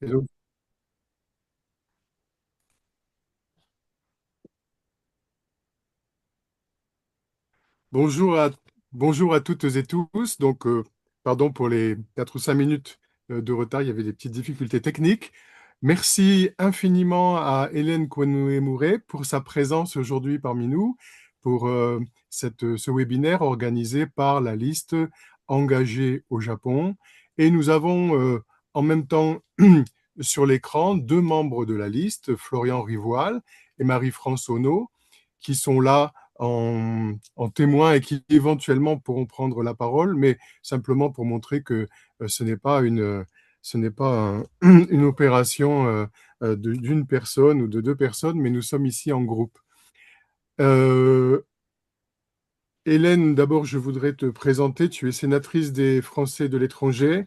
Hello. Bonjour à, bonjour à toutes et tous. Pardon pour les 4 ou 5 minutes de retard, il y avait des petites difficultés techniques. Merci infiniment à Hélène Kouanoué-Mouré pour sa présence aujourd'hui parmi nous pour ce webinaire organisé par la liste Engagée au Japon. Et nous avons en même temps sur l'écran deux membres de la liste, Florian Rivoal et Marie-France Ono, qui sont là en témoin et qui éventuellement pourront prendre la parole, mais simplement pour montrer que ce n'est pas une opération d'une personne ou de deux personnes, mais nous sommes ici en groupe. Euh, Hélène, d'abord, je voudrais te présenter. Tu es sénatrice des Français de l'étranger.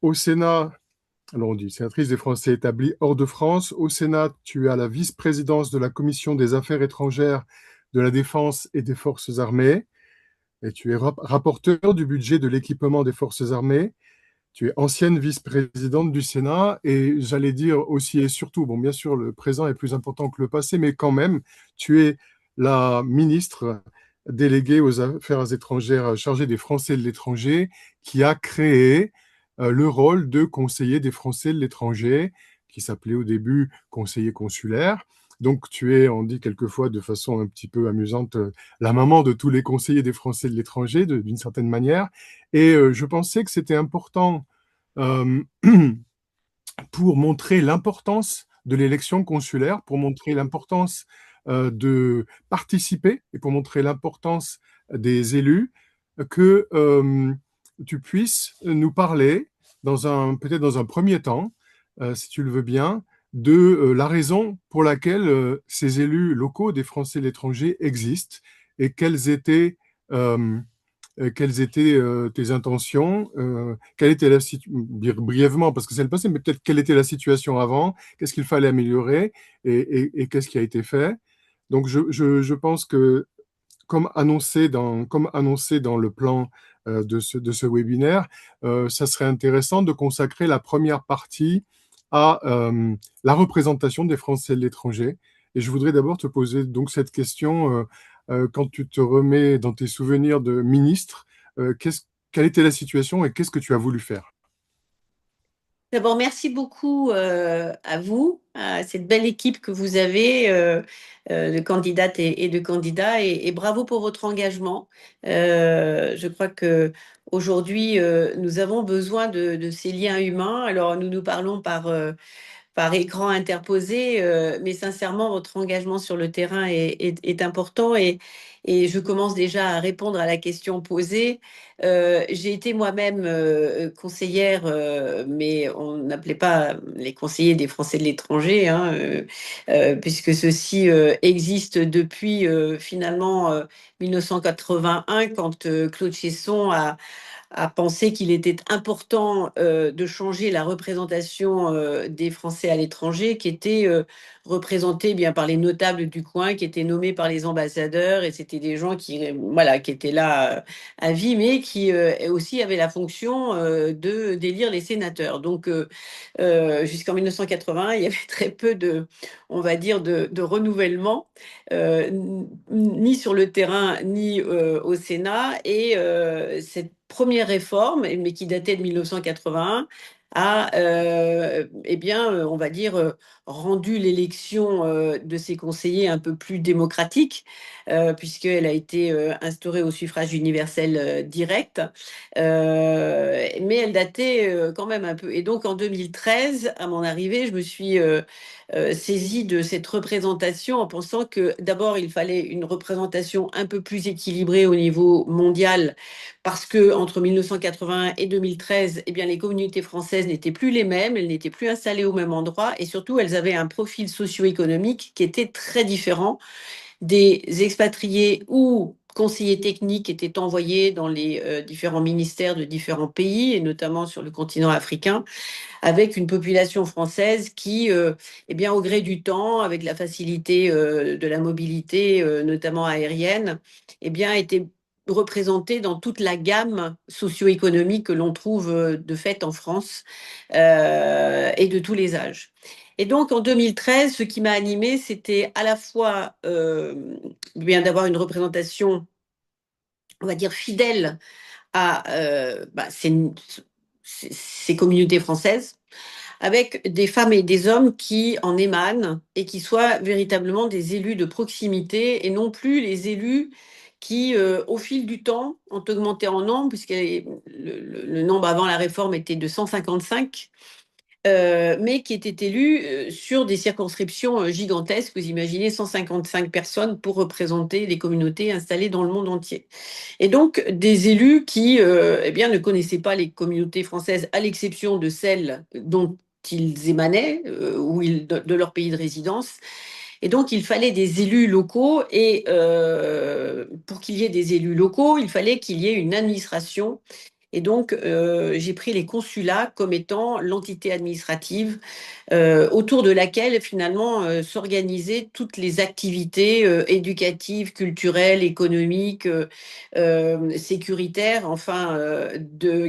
Au Sénat, alors on dit sénatrice des Français établis hors de France. Au Sénat, tu as la vice-présidence de la Commission des Affaires étrangères, de la Défense et des Forces armées. Et tu es rapporteur du budget de l'équipement des forces armées. Tu es ancienne vice-présidente du Sénat et j'allais dire aussi et surtout, bon, bien sûr, le présent est plus important que le passé, mais quand même, tu es la ministre déléguée aux Affaires étrangères chargée des Français de l'étranger qui a créé le rôle de conseiller des Français de l'étranger, qui s'appelait au début conseiller consulaire. Donc, tu es, on dit quelquefois de façon un petit peu amusante, la maman de tous les conseillers des Français de l'étranger, d'une certaine manière. Et je pensais que c'était important euh, pour montrer l'importance de l'élection consulaire, pour montrer l'importance de participer et pour montrer l'importance des élus, que tu puisses nous parler peut-être dans un premier temps, si tu le veux bien, de la raison pour laquelle ces élus locaux des Français de l'étranger existent et quelles étaient tes intentions, quelle était la situation, brièvement, parce que c'est le passé, mais peut-être quelle était la situation avant, qu'est-ce qu'il fallait améliorer et qu'est-ce qui a été fait. Donc, je pense que, comme annoncé dans le plan de ce webinaire, ça serait intéressant de consacrer la première partie à la représentation des Français de l'étranger. Et je voudrais d'abord te poser donc cette question. Quand tu te remets dans tes souvenirs de ministre, quelle était la situation et qu'est-ce que tu as voulu faire? D'abord, merci beaucoup à vous, à cette belle équipe que vous avez de candidates et de candidats, et bravo pour votre engagement. Je crois que aujourd'hui, nous avons besoin de ces liens humains. Alors, nous nous parlons par écran interposé, mais sincèrement, votre engagement sur le terrain est important, et je commence déjà à répondre à la question posée. J'ai été moi-même conseillère, mais on n'appelait pas les conseillers des Français de l'étranger, hein, puisque ceux-ci existent depuis finalement 1981, quand Claude Chesson a pensé qu'il était important de changer la représentation des Français à l'étranger, qui était représentée bien par les notables du coin, qui étaient nommés par les ambassadeurs, et c'était des gens voilà, qui étaient là à vie, mais qui aussi avaient la fonction de d'élire les sénateurs. Donc, jusqu'en 1980, il y avait très peu on va dire, de renouvellement, ni sur le terrain, ni au Sénat. Et cette première réforme, mais qui datait de 1981, a, eh bien, on va dire, rendu l'élection de ces conseillers un peu plus démocratique, puisqu'elle a été instaurée au suffrage universel direct. Mais elle datait quand même un peu. Et donc, en 2013, à mon arrivée, je me suis saisie de cette représentation en pensant que d'abord, il fallait une représentation un peu plus équilibrée au niveau mondial, parce que entre 1980 et 2013, eh bien, les communautés françaises n'étaient plus les mêmes, elles n'étaient plus installées au même endroit, et surtout, elles avaient un profil socio-économique qui était très différent des expatriés ou conseillers techniques étaient envoyés dans les différents ministères de différents pays, et notamment sur le continent africain, avec une population française qui, eh bien, au gré du temps, avec la facilité de la mobilité, notamment aérienne, eh bien, était représentés dans toute la gamme socio-économique que l'on trouve de fait en France et de tous les âges. Et donc en 2013, ce qui m'a animée, c'était à la fois bien d'avoir une représentation, on va dire, fidèle à ces communautés françaises, avec des femmes et des hommes qui en émanent et qui soient véritablement des élus de proximité et non plus les élus qui, au fil du temps, ont augmenté en nombre, puisque le nombre avant la réforme était de 155, mais qui étaient élus sur des circonscriptions gigantesques. Vous imaginez 155 personnes pour représenter les communautés installées dans le monde entier. Et donc des élus qui eh bien, ne connaissaient pas les communautés françaises, à l'exception de celles dont ils émanaient de leur pays de résidence. Et donc, il fallait des élus locaux. Et pour qu'il y ait des élus locaux, il fallait qu'il y ait une administration. Et donc, j'ai pris les consulats comme étant l'entité administrative autour de laquelle finalement s'organisaient toutes les activités éducatives, culturelles, économiques, sécuritaires, enfin,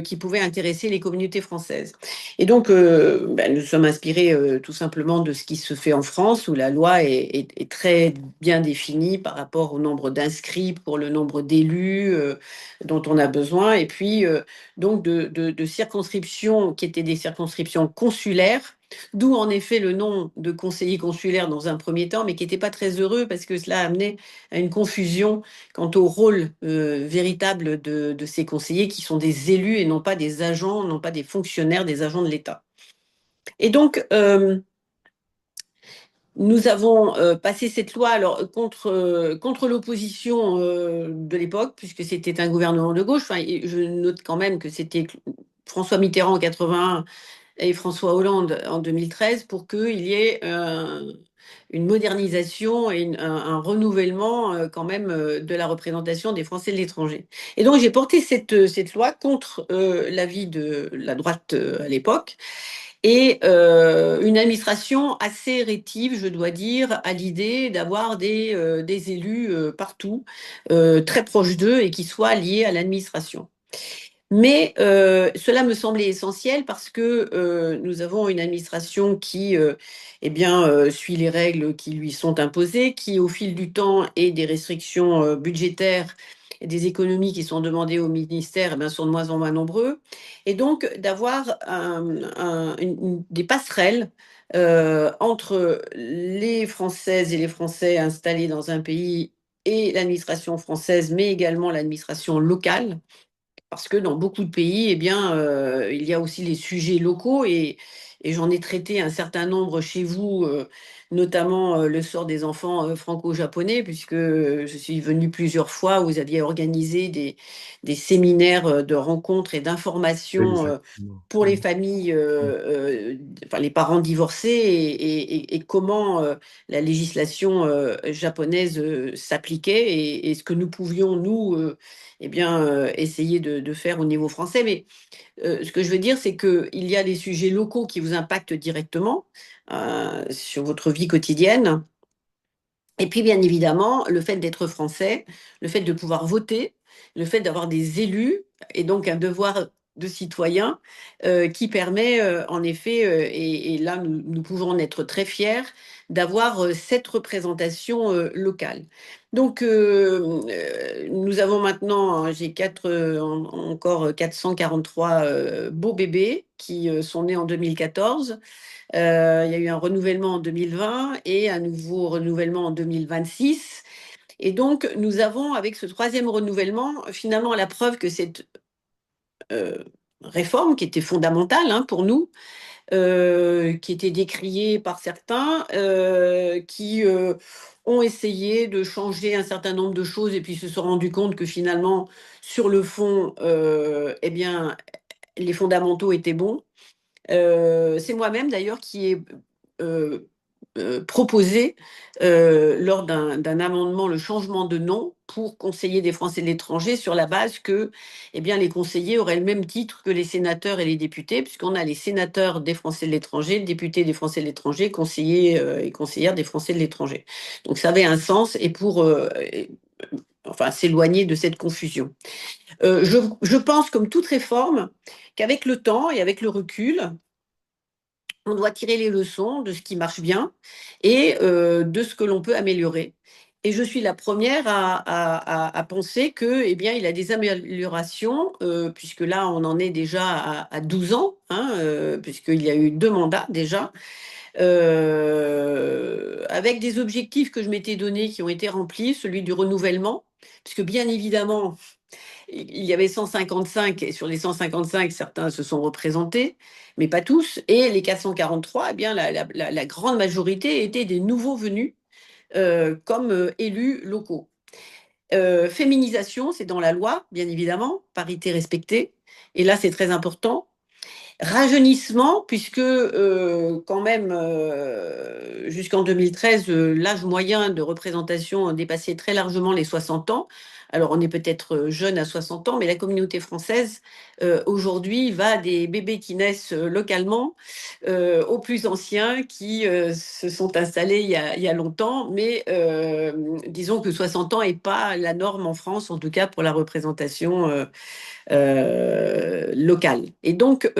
qui pouvaient intéresser les communautés françaises. Et donc, nous sommes inspirés tout simplement de ce qui se fait en France, où la loi est très bien définie par rapport au nombre d'inscrits, pour le nombre d'élus dont on a besoin, et puis donc de circonscriptions qui étaient des circonscriptions consulaires. D'où en effet le nom de conseiller consulaire dans un premier temps, mais qui n'était pas très heureux parce que cela amenait à une confusion quant au rôle véritable de ces conseillers qui sont des élus et non pas des agents, non pas des fonctionnaires, des agents de l'État. Et donc, nous avons passé cette loi alors, contre l'opposition de l'époque, puisque c'était un gouvernement de gauche. Enfin, je note quand même que c'était François Mitterrand en 81 et François Hollande en 2013 pour qu'il y ait une modernisation et un renouvellement quand même de la représentation des Français de l'étranger. Et donc j'ai porté cette loi contre l'avis de la droite à l'époque et une administration assez rétive, je dois dire, à l'idée d'avoir des élus partout, très proches d'eux et qui soient liés à l'administration. Mais cela me semblait essentiel parce que nous avons une administration qui eh bien, suit les règles qui lui sont imposées, qui au fil du temps et des restrictions budgétaires et des économies qui sont demandées au ministère eh bien, sont de moins en moins nombreux. Et donc d'avoir des passerelles entre les Françaises et les Français installés dans un pays et l'administration française, mais également l'administration locale parce que dans beaucoup de pays, eh bien, il y a aussi les sujets locaux et j'en ai traité un certain nombre chez vous, notamment le sort des enfants franco-japonais, puisque je suis venue plusieurs fois, où vous aviez organisé des séminaires de rencontres et d'informations Exactement. pour les familles, enfin les parents divorcés et comment la législation japonaise s'appliquait et ce que nous pouvions, nous, eh bien, essayer de faire au niveau français. Mais ce que je veux dire, c'est qu'il y a des sujets locaux qui vous impactent directement sur votre vie quotidienne. Et puis, bien évidemment, le fait d'être français, le fait de pouvoir voter, le fait d'avoir des élus, et donc un devoir de citoyen qui permet, en effet, et là, nous pouvons en être très fiers, d'avoir cette représentation locale. Donc, nous avons maintenant, hein, j'ai encore 443 beaux bébés qui sont nés en 2014. Il y a eu un renouvellement en 2020 et un nouveau renouvellement en 2026. Et donc, nous avons, avec ce troisième renouvellement, finalement la preuve que cette euh, réforme, qui était fondamentale hein, pour nous, qui était décriée par certains, qui ont essayé de changer un certain nombre de choses et puis se sont rendus compte que finalement, sur le fond, eh bien, les fondamentaux étaient bons. C'est moi-même d'ailleurs qui ai euh, proposé lors d'un amendement le changement de nom pour conseiller des Français de l'étranger sur la base que eh bien, les conseillers auraient le même titre que les sénateurs et les députés, puisqu'on a les sénateurs des Français de l'étranger, députés des Français de l'étranger, conseillers et conseillères des Français de l'étranger. Donc ça avait un sens et pour enfin, s'éloigner de cette confusion. Je pense, comme toute réforme, qu'avec le temps et avec le recul, on doit tirer les leçons de ce qui marche bien et de ce que l'on peut améliorer. Et je suis la première à penser que, eh bien, il y a des améliorations, puisque là, on en est déjà à 12 ans, hein, puisqu'il y a eu 2 mandats déjà, avec des objectifs que je m'étais donnés qui ont été remplis, celui du renouvellement, puisque bien évidemment, il y avait 155 et sur les 155, certains se sont représentés, mais pas tous. Et les 443, eh bien, la grande majorité étaient des nouveaux venus comme élus locaux. Féminisation, c'est dans la loi, bien évidemment, parité respectée. Et là, c'est très important. Rajeunissement, puisque quand même, jusqu'en 2013, l'âge moyen de représentation dépassait très largement les 60 ans. Alors, on est peut-être jeune à 60 ans, mais la communauté française, aujourd'hui, va des bébés qui naissent localement aux plus anciens qui se sont installés il y a longtemps. Mais disons que 60 ans n'est pas la norme en France, en tout cas pour la représentation locale. Et donc,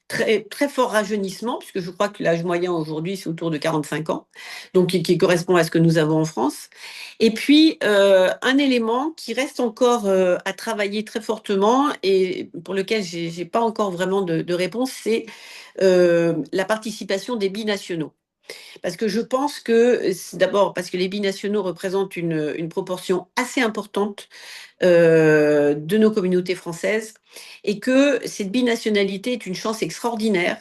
très, très fort rajeunissement, puisque je crois que l'âge moyen aujourd'hui, c'est autour de 45 ans, donc qui correspond à ce que nous avons en France. Et puis, un élément qui reste encore à travailler très fortement et pour lequel j'ai pas encore vraiment de réponse, c'est la participation des binationaux. Parce que je pense que, d'abord, parce que les binationaux représentent une proportion assez importante de nos communautés françaises et que cette binationalité est une chance extraordinaire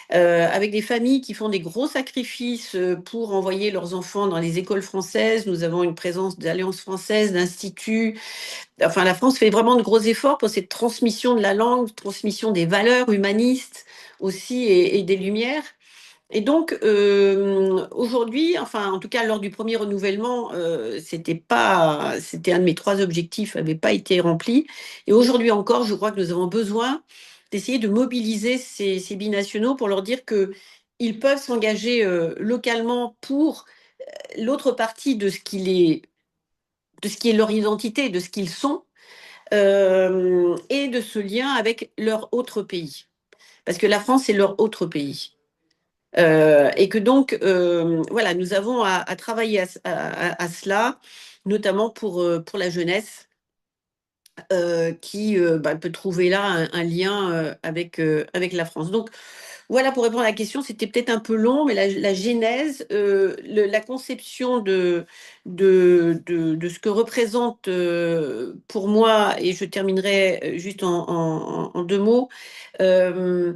avec des familles qui font des gros sacrifices pour envoyer leurs enfants dans les écoles françaises. Nous avons une présence d'alliances françaises, d'instituts. Enfin, la France fait vraiment de gros efforts pour cette transmission de la langue, transmission des valeurs humanistes aussi et des lumières. Et donc, aujourd'hui, enfin, en tout cas, lors du premier renouvellement, c'était un de mes 3 objectifs, n'avait pas été rempli. Et aujourd'hui encore, je crois que nous avons besoin d'essayer de mobiliser ces binationaux pour leur dire qu'ils peuvent s'engager localement pour l'autre partie de ce qui est leur identité, de ce qu'ils sont, et de ce lien avec leur autre pays. Parce que la France, c'est leur autre pays. Et que donc, voilà, nous avons à travailler à cela, notamment pour la jeunesse, qui bah, peut trouver là un lien avec la France. Donc, voilà, pour répondre à la question, c'était peut-être un peu long, mais la genèse, la conception de ce que représente pour moi, et je terminerai juste en 2 mots, euh,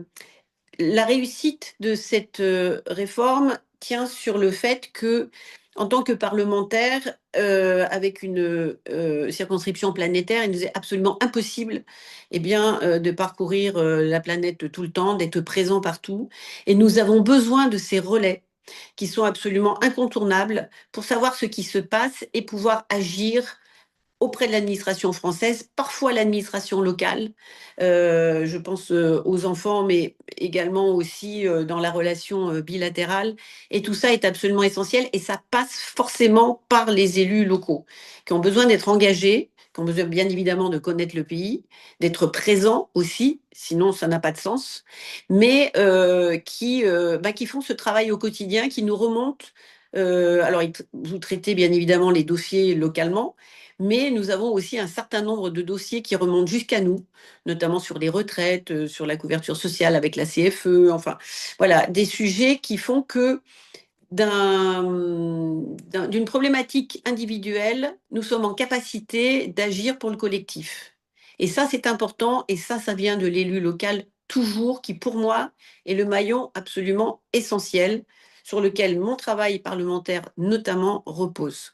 la réussite de cette réforme tient sur le fait que, en tant que parlementaire, avec une circonscription planétaire, il nous est absolument impossible, eh bien, de parcourir la planète tout le temps, d'être présent partout. Et nous avons besoin de ces relais qui sont absolument incontournables pour savoir ce qui se passe et pouvoir agir auprès de l'administration française, parfois l'administration locale. Je pense aux enfants, mais également aussi dans la relation bilatérale. Et tout ça est absolument essentiel et ça passe forcément par les élus locaux qui ont besoin d'être engagés, qui ont besoin bien évidemment de connaître le pays, d'être présents aussi, sinon ça n'a pas de sens, mais qui font ce travail au quotidien, qui nous remontent. Alors, vous traitez bien évidemment les dossiers localement, mais nous avons aussi un certain nombre de dossiers qui remontent jusqu'à nous, notamment sur les retraites, sur la couverture sociale avec la CFE, enfin, voilà, des sujets qui font que d'une problématique individuelle, nous sommes en capacité d'agir pour le collectif. Et ça, c'est important, et ça vient de l'élu local toujours, qui pour moi est le maillon absolument essentiel sur lequel mon travail parlementaire notamment repose.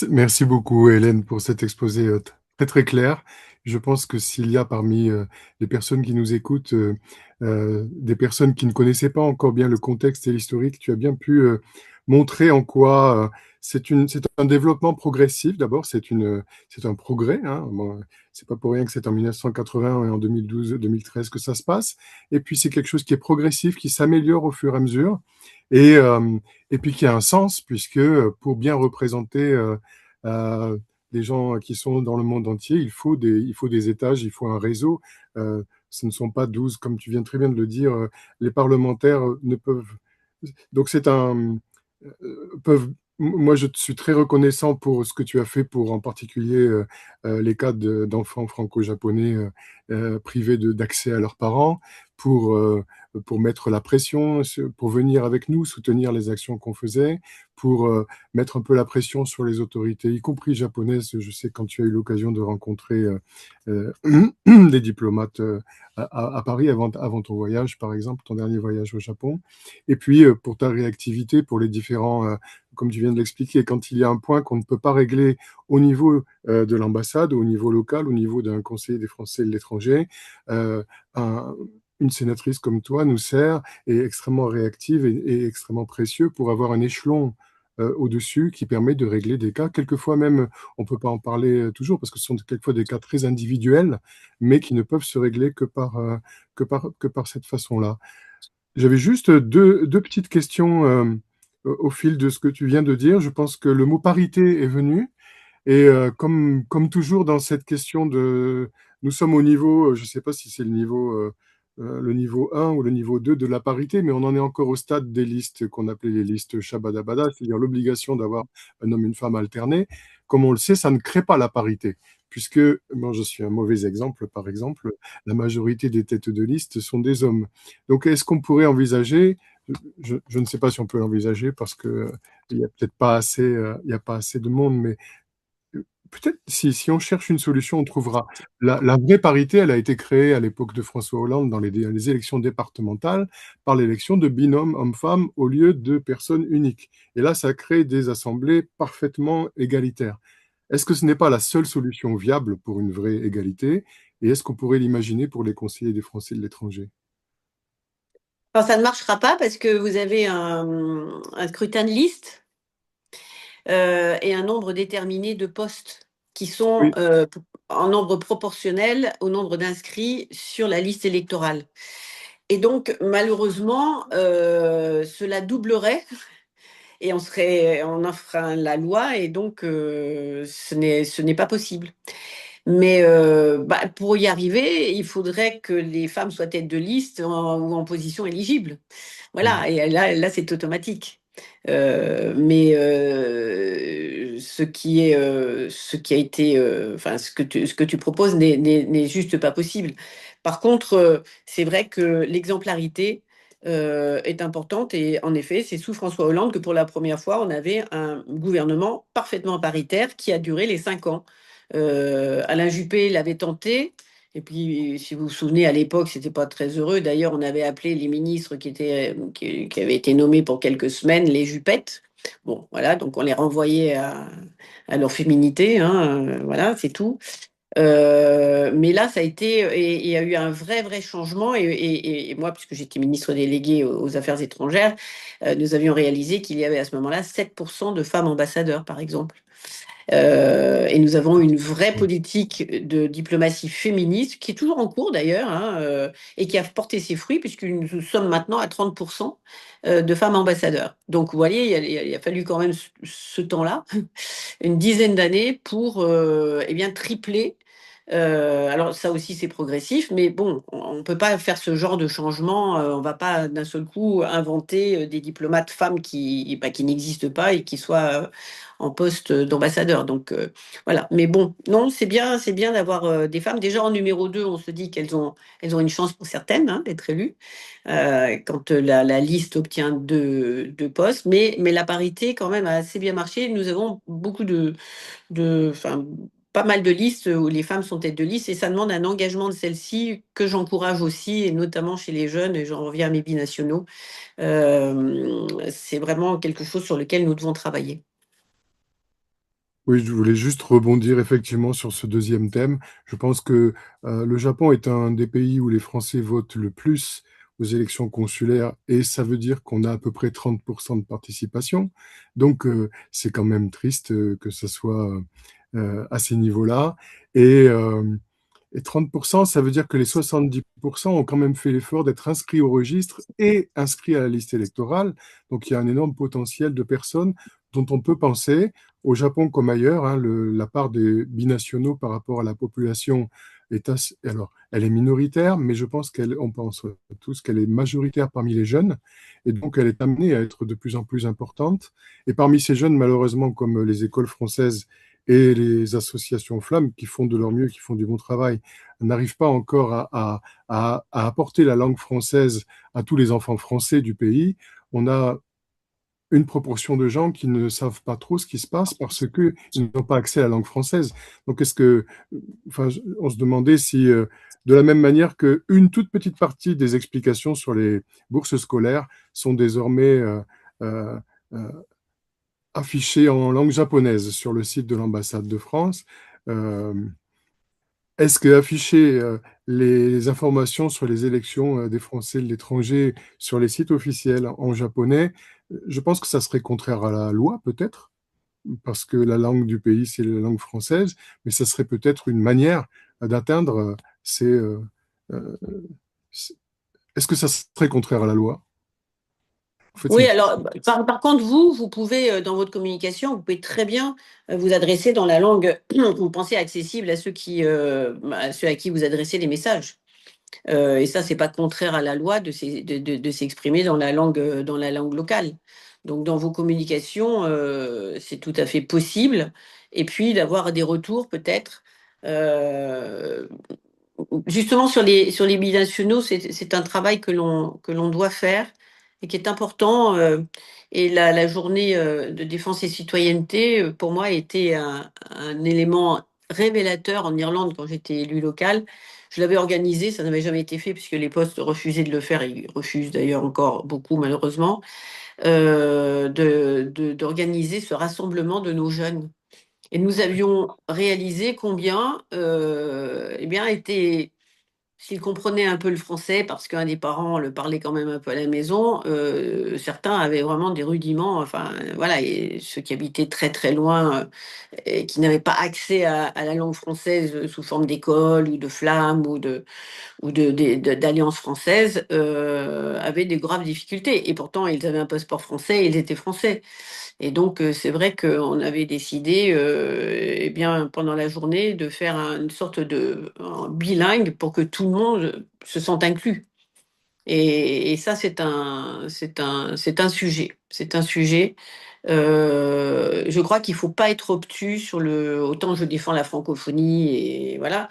Merci beaucoup, Hélène, pour cet exposé très très clair. Je pense que s'il y a parmi les personnes qui nous écoutent des personnes qui ne connaissaient pas encore bien le contexte et l'historique, tu as bien pu montrer en quoi c'est un développement progressif. D'abord, c'est un progrès, hein. Bon, c'est pas pour rien que c'est en 1980 et en 2012, 2013 que ça se passe. Et puis, c'est quelque chose qui est progressif, qui s'améliore au fur et à mesure. Et, euh, et puis, qui a un sens, puisque pour bien représenter euh, les gens qui sont dans le monde entier, il faut des étages, il faut un réseau. Ce ne sont pas 12, comme tu viens très bien de le dire, les parlementaires ne peuvent. Donc, peuvent. Moi, je suis très reconnaissant pour ce que tu as fait pour, en particulier, les cas d'enfants franco-japonais privés d'accès à leurs parents, pour, euh, pour mettre la pression, pour venir avec nous, soutenir les actions qu'on faisait, pour mettre un peu la pression sur les autorités, y compris japonaises. Je sais quand tu as eu l'occasion de rencontrer euh, des diplomates à Paris avant ton voyage, par exemple, ton dernier voyage au Japon. Et puis, pour ta réactivité, pour les différents, comme tu viens de l'expliquer, quand il y a un point qu'on ne peut pas régler au niveau de l'ambassade, au niveau local, au niveau d'un conseiller des Français de l'étranger, euh, un- une sénatrice comme toi nous sert, est extrêmement réactive et extrêmement précieux pour avoir un échelon au-dessus qui permet de régler des cas. Quelquefois même, on ne peut pas en parler toujours parce que ce sont quelquefois des cas très individuels, mais qui ne peuvent se régler que par cette façon-là. J'avais juste deux petites questions au fil de ce que tu viens de dire. Je pense que le mot parité est venu. Et comme toujours dans cette question de... Nous sommes au niveau, je ne sais pas si c'est le niveau 1 ou le niveau 2 de la parité, mais on en est encore au stade des listes qu'on appelait les listes Shabada-Bada, c'est-à-dire l'obligation d'avoir un homme et une femme alternés. Comme on le sait, ça ne crée pas la parité, puisque, bon, je suis un mauvais exemple, par exemple, la majorité des têtes de liste sont des hommes. Donc, est-ce qu'on pourrait envisager, je ne sais pas si on peut l'envisager parce que il n'y a peut-être pas assez, il y a pas assez de monde, mais peut-être si on cherche une solution, on trouvera. La vraie parité, elle a été créée à l'époque de François Hollande dans les élections départementales par l'élection de binômes hommes-femmes au lieu de personnes uniques. Et là, ça crée des assemblées parfaitement égalitaires. Est-ce que ce n'est pas la seule solution viable pour une vraie égalité? Et est-ce qu'on pourrait l'imaginer pour les conseillers des Français de l'étranger? Alors, ça ne marchera pas parce que vous avez un scrutin de liste et un nombre déterminé de postes qui sont Oui, en nombre proportionnel au nombre d'inscrits sur la liste électorale. Et donc, malheureusement, cela doublerait et on enfreint la loi et donc ce n'est pas possible. Mais bah, pour y arriver, il faudrait que les femmes soient tête de liste ou en position éligible. mm, Voilà, et là c'est automatique. Mais ce qui a été, enfin, ce que tu proposes n'est juste pas possible. Par contre, c'est vrai que l'exemplarité est importante et en effet, c'est sous François Hollande que pour la première fois, on avait un gouvernement parfaitement paritaire qui a duré les 5 ans. Alain Juppé l'avait tenté. Et puis, si vous vous souvenez, à l'époque, c'était pas très heureux. D'ailleurs, on avait appelé les ministres qui avaient été nommés pour quelques semaines les Juppettes. Bon, voilà, donc on les renvoyait à leur féminité, hein, voilà, c'est tout. Mais là, ça a été, et il y a eu un vrai changement. Et moi, puisque j'étais ministre délégué aux Affaires étrangères, nous avions réalisé qu'il y avait à ce moment-là 7% de femmes ambassadeurs, par exemple. Et nous avons une vraie mm. politique de diplomatie féministe, qui est toujours en cours d'ailleurs, hein, et qui a porté ses fruits, puisque nous sommes maintenant à 30% de femmes ambassadeurs. Donc vous voyez, il a fallu quand même ce temps-là, une dizaine d'années, pour eh bien, tripler. Alors ça aussi c'est progressif, mais bon, on ne peut pas faire ce genre de changement. On ne va pas d'un seul coup inventer des diplomates femmes bah, qui n'existent pas et qui soient en poste d'ambassadeur. Donc voilà. Mais bon, non, c'est bien d'avoir des femmes. Déjà en numéro 2, on se dit elles ont une chance pour certaines hein, d'être élues quand la liste obtient deux postes. Mais la parité quand même a assez bien marché. Nous avons beaucoup enfin, pas mal de listes où les femmes sont tête de liste et ça demande un engagement de celles-ci que j'encourage aussi, et notamment chez les jeunes, et j'en reviens à mes binationaux. C'est vraiment quelque chose sur lequel nous devons travailler. Oui, je voulais juste rebondir effectivement sur ce deuxième thème. Je pense que le Japon est un des pays où les Français votent le plus aux élections consulaires et ça veut dire qu'on a à peu près 30% de participation. Donc, c'est quand même triste que ce soit à ces niveaux-là. Et, euh, et 30%, ça veut dire que les 70% ont quand même fait l'effort d'être inscrits au registre et inscrits à la liste électorale. Donc il y a un énorme potentiel de personnes dont on peut penser, au Japon comme ailleurs, hein, la part des binationaux par rapport à la population alors, elle est minoritaire, mais je pense on pense tous qu'elle est majoritaire parmi les jeunes, et donc elle est amenée à être de plus en plus importante. Et parmi ces jeunes, malheureusement, comme les écoles françaises et les associations Flammes qui font de leur mieux, qui font du bon travail, n'arrivent pas encore à apporter la langue française à tous les enfants français du pays. On a une proportion de gens qui ne savent pas trop ce qui se passe parce qu'ils n'ont pas accès à la langue française. Donc, enfin, on se demandait si, de la même manière qu'une toute petite partie des explications sur les bourses scolaires sont désormais euh, euh, affiché en langue japonaise sur le site de l'ambassade de France. Euh, Est-ce que afficher les informations sur les élections des Français de l'étranger sur les sites officiels en japonais, je pense que ça serait contraire à la loi, peut-être, parce que la langue du pays, c'est la langue française, mais ça serait peut-être une manière d'atteindre ces... euh, est-ce que ça serait contraire à la loi? En fait, c'est Oui, une alors, question. par contre, vous pouvez, dans votre communication, vous pouvez très bien vous adresser dans la langue que vous pensez accessible à à ceux à qui vous adressez les messages. Et ça, c'est pas contraire à la loi de s'exprimer dans la langue locale. Donc, dans vos communications, c'est tout à fait possible. Et puis, d'avoir des retours, peut-être. euh, Justement, sur les binationaux, c'est un travail que l'on doit faire et qui est important. Et la journée de défense et citoyenneté, pour moi, a été un élément révélateur en Irlande quand j'étais élue locale. Je l'avais organisé, ça n'avait jamais été fait puisque les postes refusaient de le faire, et ils refusent d'ailleurs encore beaucoup malheureusement, d'organiser ce rassemblement de nos jeunes. Et nous avions réalisé combien eh bien, était s'ils comprenaient un peu le français, parce qu'un des parents le parlait quand même un peu à la maison, certains avaient vraiment des rudiments. Enfin, voilà, et ceux qui habitaient très très loin et qui n'avaient pas accès à la langue française sous forme d'école ou de flamme d'alliance française avaient des graves difficultés. Et pourtant, ils avaient un passeport français et ils étaient français. Et donc, c'est vrai qu'on avait décidé, eh bien, pendant la journée, de faire une sorte de un bilingue pour que tout le monde se sente inclus. Et ça, c'est un sujet. C'est un sujet. Je crois qu'il faut pas être obtus sur le. Autant je défends la francophonie et voilà,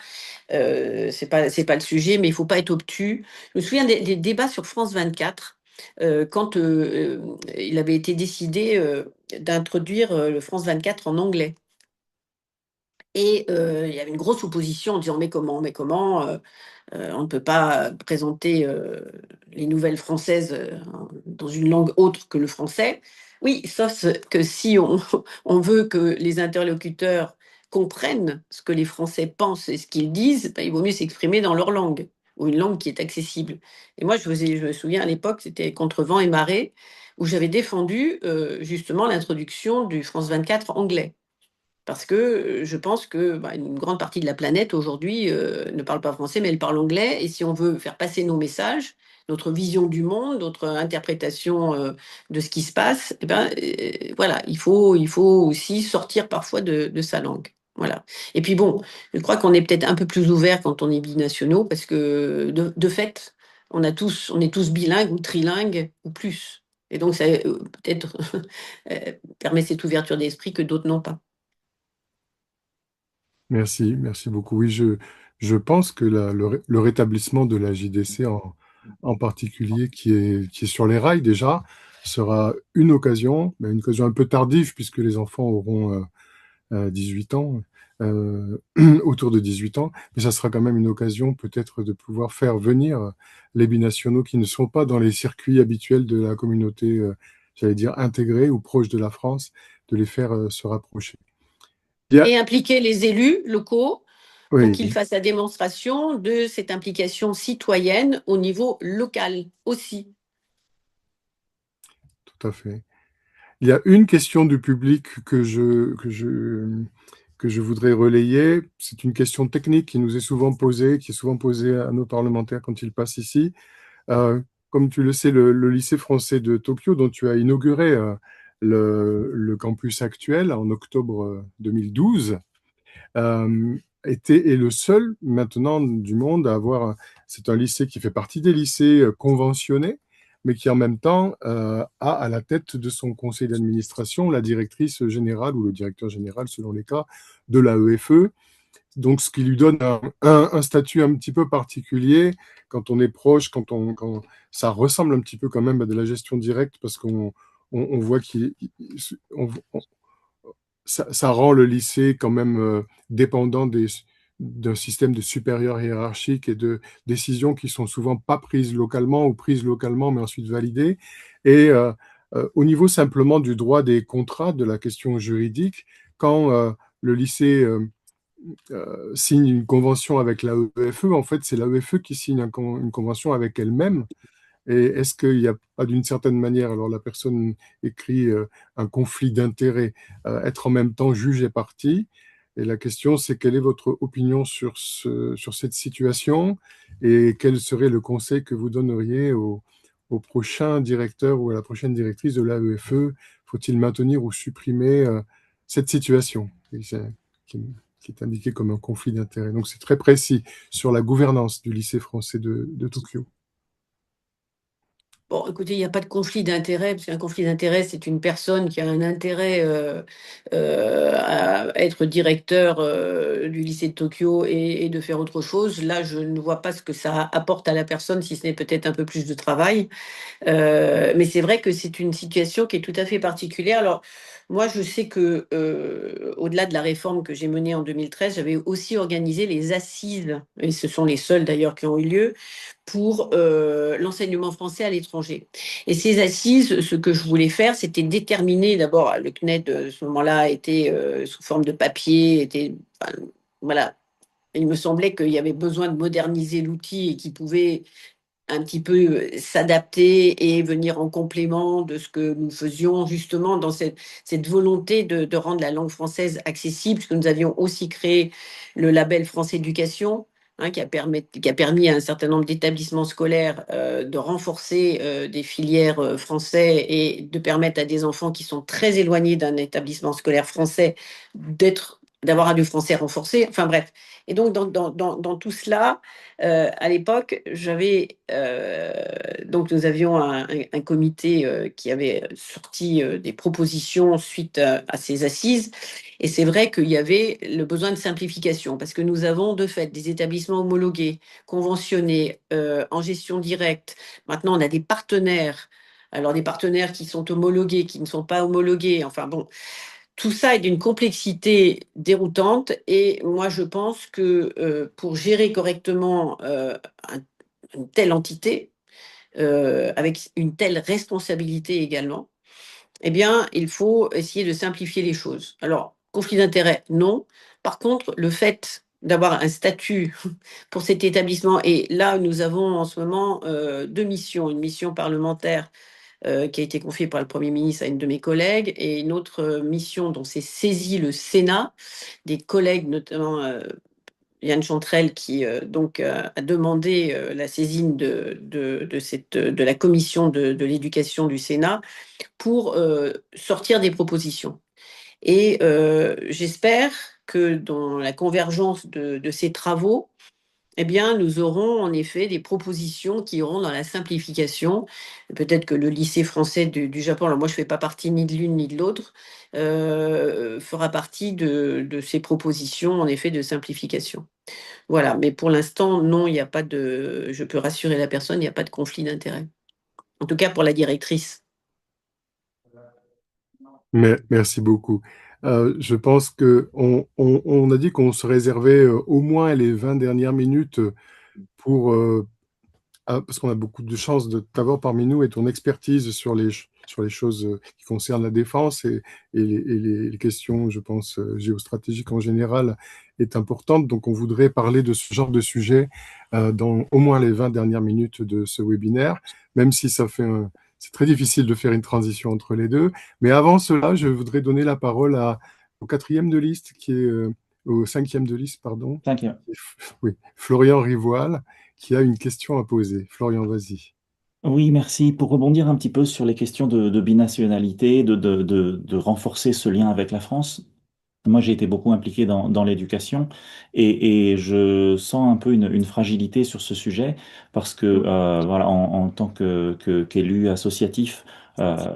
c'est pas le sujet, mais il faut pas être obtus. Je me souviens des débats sur France 24 quand il avait été décidé d'introduire le France 24 en anglais. Et il y avait une grosse opposition en disant mais comment on ne peut pas présenter les nouvelles françaises dans une langue autre que le français. Oui, sauf que si on veut que les interlocuteurs comprennent ce que les Français pensent et ce qu'ils disent, ben, il vaut mieux s'exprimer dans leur langue ou une langue qui est accessible. Et moi, je me souviens à l'époque, c'était Contre vent et marée, où j'avais défendu justement l'introduction du France 24 anglais. Parce que je pense que bah, une grande partie de la planète aujourd'hui ne parle pas français, mais elle parle anglais. Et si on veut faire passer nos messages, notre vision du monde, notre interprétation de ce qui se passe, eh ben, voilà, il faut aussi sortir parfois de sa langue. Voilà. Et puis bon, je crois qu'on est peut-être un peu plus ouvert quand on est binationaux, parce que de fait, on est tous bilingues ou trilingues ou plus. Et donc, ça peut-être permet cette ouverture d'esprit que d'autres n'ont pas. Merci, merci beaucoup. Oui, je pense que le rétablissement de la JDC en particulier, qui est sur les rails déjà, sera une occasion, mais une occasion un peu tardive puisque les enfants auront 18 ans, euh, autour de 18 ans, mais ça sera quand même une occasion peut-être de pouvoir faire venir les binationaux qui ne sont pas dans les circuits habituels de la communauté, j'allais dire intégrée ou proche de la France, de les faire se rapprocher. Il y a- Et impliquer les élus locaux. pour qu'il Oui, fasse la démonstration de cette implication citoyenne au niveau local aussi. tout à fait. Il y a une question du public que je voudrais relayer. C'est une question technique qui nous est souvent posée, qui est souvent posée à nos parlementaires quand ils passent ici. Euh, Comme tu le sais, le lycée français de Tokyo, dont tu as inauguré le campus actuel en octobre 2012, est le seul maintenant du monde à avoir. C'est un lycée qui fait partie des lycées conventionnés, mais qui en même temps a à la tête de son conseil d'administration la directrice générale ou le directeur général, selon les cas, de la EFE. Donc, ce qui lui donne un statut un petit peu particulier quand on est proche, quand ça ressemble un petit peu quand même à de la gestion directe, parce qu'on voit ça rend le lycée quand même dépendant d'un système de supérieur hiérarchique et de décisions qui sont souvent pas prises localement ou prises localement mais ensuite validées. Et au niveau simplement du droit des contrats, de la question juridique, quand le lycée signe une convention avec la EFE, en fait, c'est la EFE qui signe une convention avec elle-même. Et est-ce qu'il n'y a pas d'une certaine manière, alors la personne écrit un conflit d'intérêts, être en même temps juge et partie? Et la question, c'est quelle est votre opinion sur cette situation et quel serait le conseil que vous donneriez au prochain directeur ou à la prochaine directrice de l'AEFE? Faut-il maintenir ou supprimer cette situation qui, qui est indiquée comme un conflit d'intérêts? Donc c'est très précis sur la gouvernance du lycée français de Tokyo. Bon, écoutez, il n'y a pas de conflit d'intérêt, parce qu'un conflit d'intérêt, c'est une personne qui a un intérêt à être directeur du lycée de Tokyo et de faire autre chose. Là, je ne vois pas ce que ça apporte à la personne, si ce n'est peut-être un peu plus de travail. Mais c'est vrai que c'est une situation qui est tout à fait particulière. Alors, moi, je sais que au-delà de la réforme que j'ai menée en 2013, j'avais aussi organisé les assises, et ce sont les seules d'ailleurs qui ont eu lieu, pour l'enseignement français à l'étranger. Et ces assises, ce que je voulais faire, c'était déterminer d'abord, le CNED, à ce moment-là, était sous forme de papier, enfin, voilà. Il me semblait qu'il y avait besoin de moderniser l'outil et qu'il pouvait un petit peu s'adapter et venir en complément de ce que nous faisions justement dans cette volonté de rendre la langue française accessible, puisque nous avions aussi créé le label France Éducation, hein, qui a permis à un certain nombre d'établissements scolaires de renforcer des filières français et de permettre à des enfants qui sont très éloignés d'un établissement scolaire français d'avoir du français renforcé. Enfin bref. Et donc dans tout cela, à l'époque, donc nous avions un comité qui avait sorti des propositions suite à ces assises. Et c'est vrai qu'il y avait le besoin de simplification parce que nous avons de fait des établissements homologués, conventionnés, en gestion directe. Maintenant, on a des partenaires. Alors, des partenaires qui sont homologués, qui ne sont pas homologués. Enfin bon, tout ça est d'une complexité déroutante et moi je pense que pour gérer correctement une telle entité, avec une telle responsabilité également, eh bien il faut essayer de simplifier les choses. Alors, conflit d'intérêt, non. Par contre, le fait d'avoir un statut pour cet établissement, et là nous avons en ce moment deux missions, une mission parlementaire qui a été confiée par le Premier ministre à une de mes collègues, et une autre mission dont s'est saisi le Sénat, des collègues, notamment Yann Chantrel, qui a demandé la saisine de la commission de l'éducation du Sénat pour sortir des propositions. Et j'espère que dans la convergence de ces travaux, eh bien, nous aurons en effet des propositions qui iront dans la simplification. Peut-être que le lycée français du Japon, alors moi je ne fais pas partie ni de l'une ni de l'autre, fera partie de ces propositions en effet de simplification. Voilà, mais pour l'instant, non, il n'y a pas de, je peux rassurer la personne, il n'y a pas de conflit d'intérêt. En tout cas pour la directrice. Merci beaucoup. Je pense que on a dit qu'on se réservait au moins les 20 dernières minutes pour, parce qu'on a beaucoup de chance de t'avoir parmi nous et ton expertise sur les choses qui concernent la défense et les questions, je pense, géostratégiques en général est importante. Donc, on voudrait parler de ce genre de sujet dans au moins les 20 dernières minutes de ce webinaire, même si c'est très difficile de faire une transition entre les deux. Mais avant cela, je voudrais donner la parole au quatrième de liste, au cinquième de liste, pardon, Cinquième. oui, Florian Rivoal, qui a une question à poser. Florian, vas-y. Oui, merci. Pour rebondir un petit peu sur les questions de binationalité, de renforcer ce lien avec la France. Moi, j'ai été beaucoup impliqué dans l'éducation et je sens un peu une fragilité sur ce sujet parce que voilà, en tant qu'élu associatif,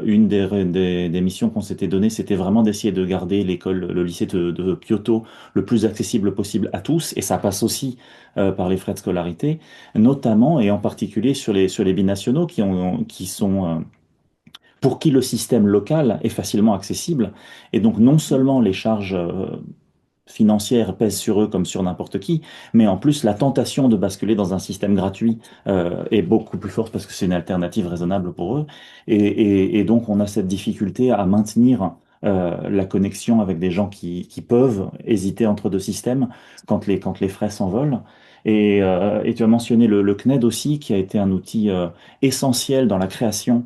une des missions qu'on s'était données, c'était vraiment d'essayer de garder le lycée de Kyoto le plus accessible possible à tous et ça passe aussi par les frais de scolarité, notamment et en particulier sur les binationaux qui sont pour qui le système local est facilement accessible. Et donc, non seulement les charges financières pèsent sur eux comme sur n'importe qui, mais en plus, la tentation de basculer dans un système gratuit est beaucoup plus forte parce que c'est une alternative raisonnable pour eux. Et donc, on a cette difficulté à maintenir la connexion avec des gens qui peuvent hésiter entre deux systèmes quand les frais s'envolent. Et tu as mentionné le CNED aussi, qui a été un outil essentiel dans la création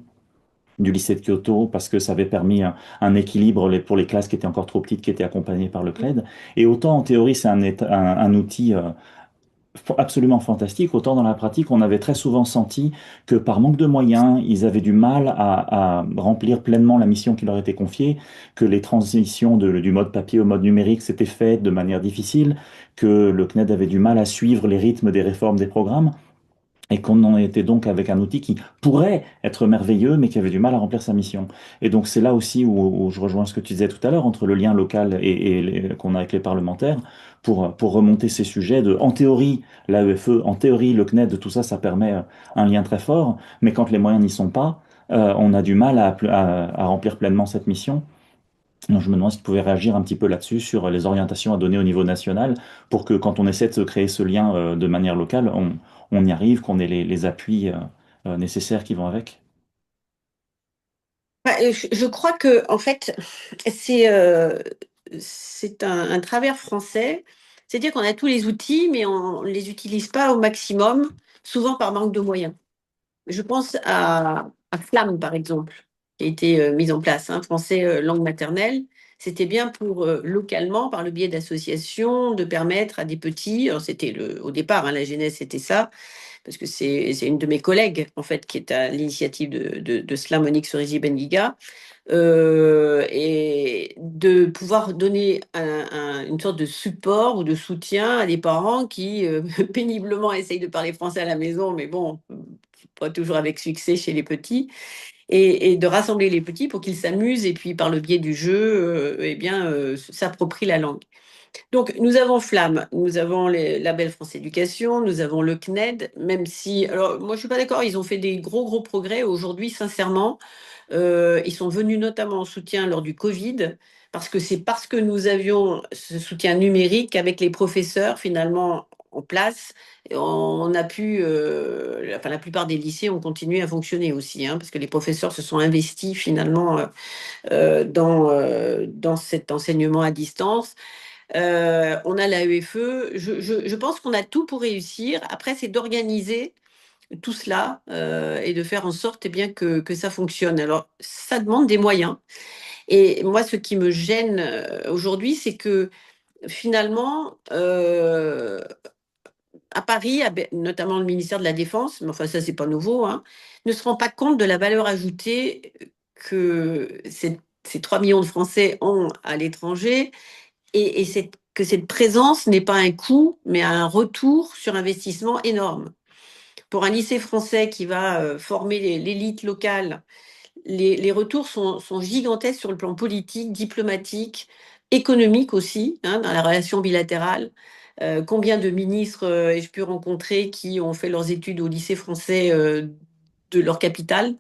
du lycée de Kyoto parce que ça avait permis un équilibre pour les classes qui étaient encore trop petites, qui étaient accompagnées par le CNED. Et autant en théorie, c'est un outil absolument fantastique, autant dans la pratique, on avait très souvent senti que par manque de moyens, ils avaient du mal à remplir pleinement la mission qui leur était confiée, que les transitions du mode papier au mode numérique s'étaient faites de manière difficile, que le CNED avait du mal à suivre les rythmes des réformes des programmes et qu'on en était donc avec un outil qui pourrait être merveilleux, mais qui avait du mal à remplir sa mission. Et donc c'est là aussi où je rejoins ce que tu disais tout à l'heure, entre le lien local qu'on a avec les parlementaires, pour remonter ces sujets en théorie, l'AEFE, en théorie, le CNED, tout ça, ça permet un lien très fort, mais quand les moyens n'y sont pas, on a du mal à remplir pleinement cette mission. Donc, je me demande si tu pouvais réagir un petit peu là-dessus, sur les orientations à donner au niveau national, pour que quand on essaie de se créer ce lien de manière locale, on y arrive, qu'on ait les appuis nécessaires qui vont avec. Je crois que en fait, c'est c'est un travers français. C'est-à-dire qu'on a tous les outils, mais on ne les utilise pas au maximum, souvent par manque de moyens. Je pense à Flamme, par exemple, qui a été mise en place, hein, français langue maternelle. C'était bien pour localement, par le biais d'associations, de permettre à des petits, alors c'était au départ, hein, la genèse c'était ça, parce que c'est une de mes collègues, en fait, qui est à l'initiative de cela, Monique Cerisi-Benguiga, et de pouvoir donner une sorte de support ou de soutien à des parents qui péniblement essayent de parler français à la maison, mais bon, pas toujours avec succès chez les petits, et de rassembler les petits pour qu'ils s'amusent et puis par le biais du jeu, eh bien, s'approprient la langue. Donc, nous avons Flamme, nous avons les labels France Éducation, nous avons le CNED, même si, alors moi je suis pas d'accord, ils ont fait des gros progrès aujourd'hui, sincèrement. Ils sont venus notamment en soutien lors du Covid, parce que c'est parce que nous avions ce soutien numérique avec les professeurs finalement en place, on a pu, enfin la plupart des lycées ont continué à fonctionner aussi, hein, parce que les professeurs se sont investis finalement dans cet enseignement à distance. On a la l'AEFE. Je pense qu'on a tout pour réussir. Après, c'est d'organiser tout cela et de faire en sorte eh bien, que ça fonctionne. Alors, ça demande des moyens. Et moi, ce qui me gêne aujourd'hui, c'est que finalement, à Paris, notamment le ministère de la Défense, mais enfin ça, c'est pas nouveau, hein, ne se rend pas compte de la valeur ajoutée que ces 3 millions de Français ont à l'étranger et que cette présence n'est pas un coût, mais un retour sur investissement énorme. Pour un lycée français qui va former l'élite locale, les retours sont gigantesques sur le plan politique, diplomatique, économique aussi, hein, dans la relation bilatérale. Combien de ministres ai-je pu rencontrer qui ont fait leurs études au lycée français de leur capitale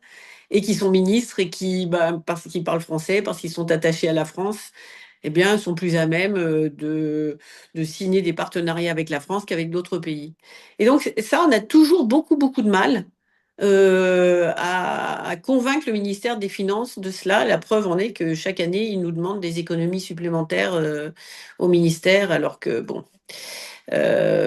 et qui sont ministres et qui, bah, parce qu'ils parlent français, parce qu'ils sont attachés à la France, eh bien, sont plus à même de signer des partenariats avec la France qu'avec d'autres pays. Et donc, ça, on a toujours beaucoup de mal à convaincre le ministère des Finances de cela. La preuve en est que chaque année, ils nous demandent des économies supplémentaires au ministère, alors que, bon,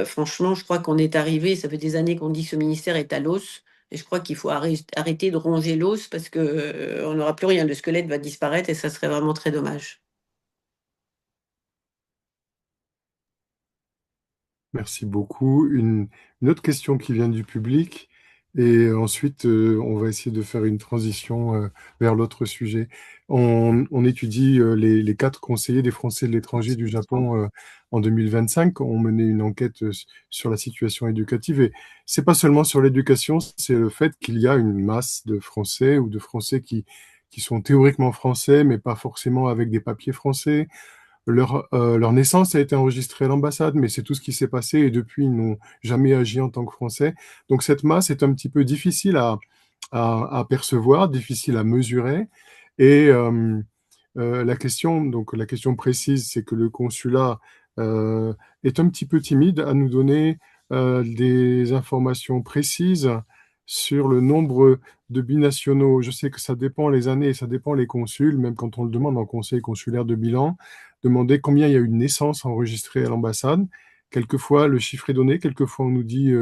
franchement, je crois qu'on est arrivé, ça fait des années qu'on dit que ce ministère est à l'os, et je crois qu'il faut arrêter de ronger l'os parce que on n'aura plus rien, le squelette va disparaître et ça serait vraiment très dommage. Merci beaucoup. Une autre question qui vient du public, et ensuite on va essayer de faire une transition vers l'autre sujet. On étudie les 4 conseillers des Français de l'étranger du Japon en 2025. On mené une enquête sur la situation éducative, et c'est pas seulement sur l'éducation, c'est le fait qu'il y a une masse de Français ou de Français qui sont théoriquement français, mais pas forcément avec des papiers français. Leur naissance a été enregistrée à l'ambassade, mais c'est tout ce qui s'est passé, et depuis, ils n'ont jamais agi en tant que Français. Donc cette masse est un petit peu difficile à percevoir, difficile à mesurer. Et la question précise, c'est que le consulat est un petit peu timide à nous donner des informations précises sur le nombre de binationaux. Je sais que ça dépend les années et ça dépend les consuls, même quand on le demande en conseil consulaire de bilan, demander combien il y a eu de naissances enregistrées à l'ambassade. Quelquefois, le chiffre est donné, quelquefois on nous dit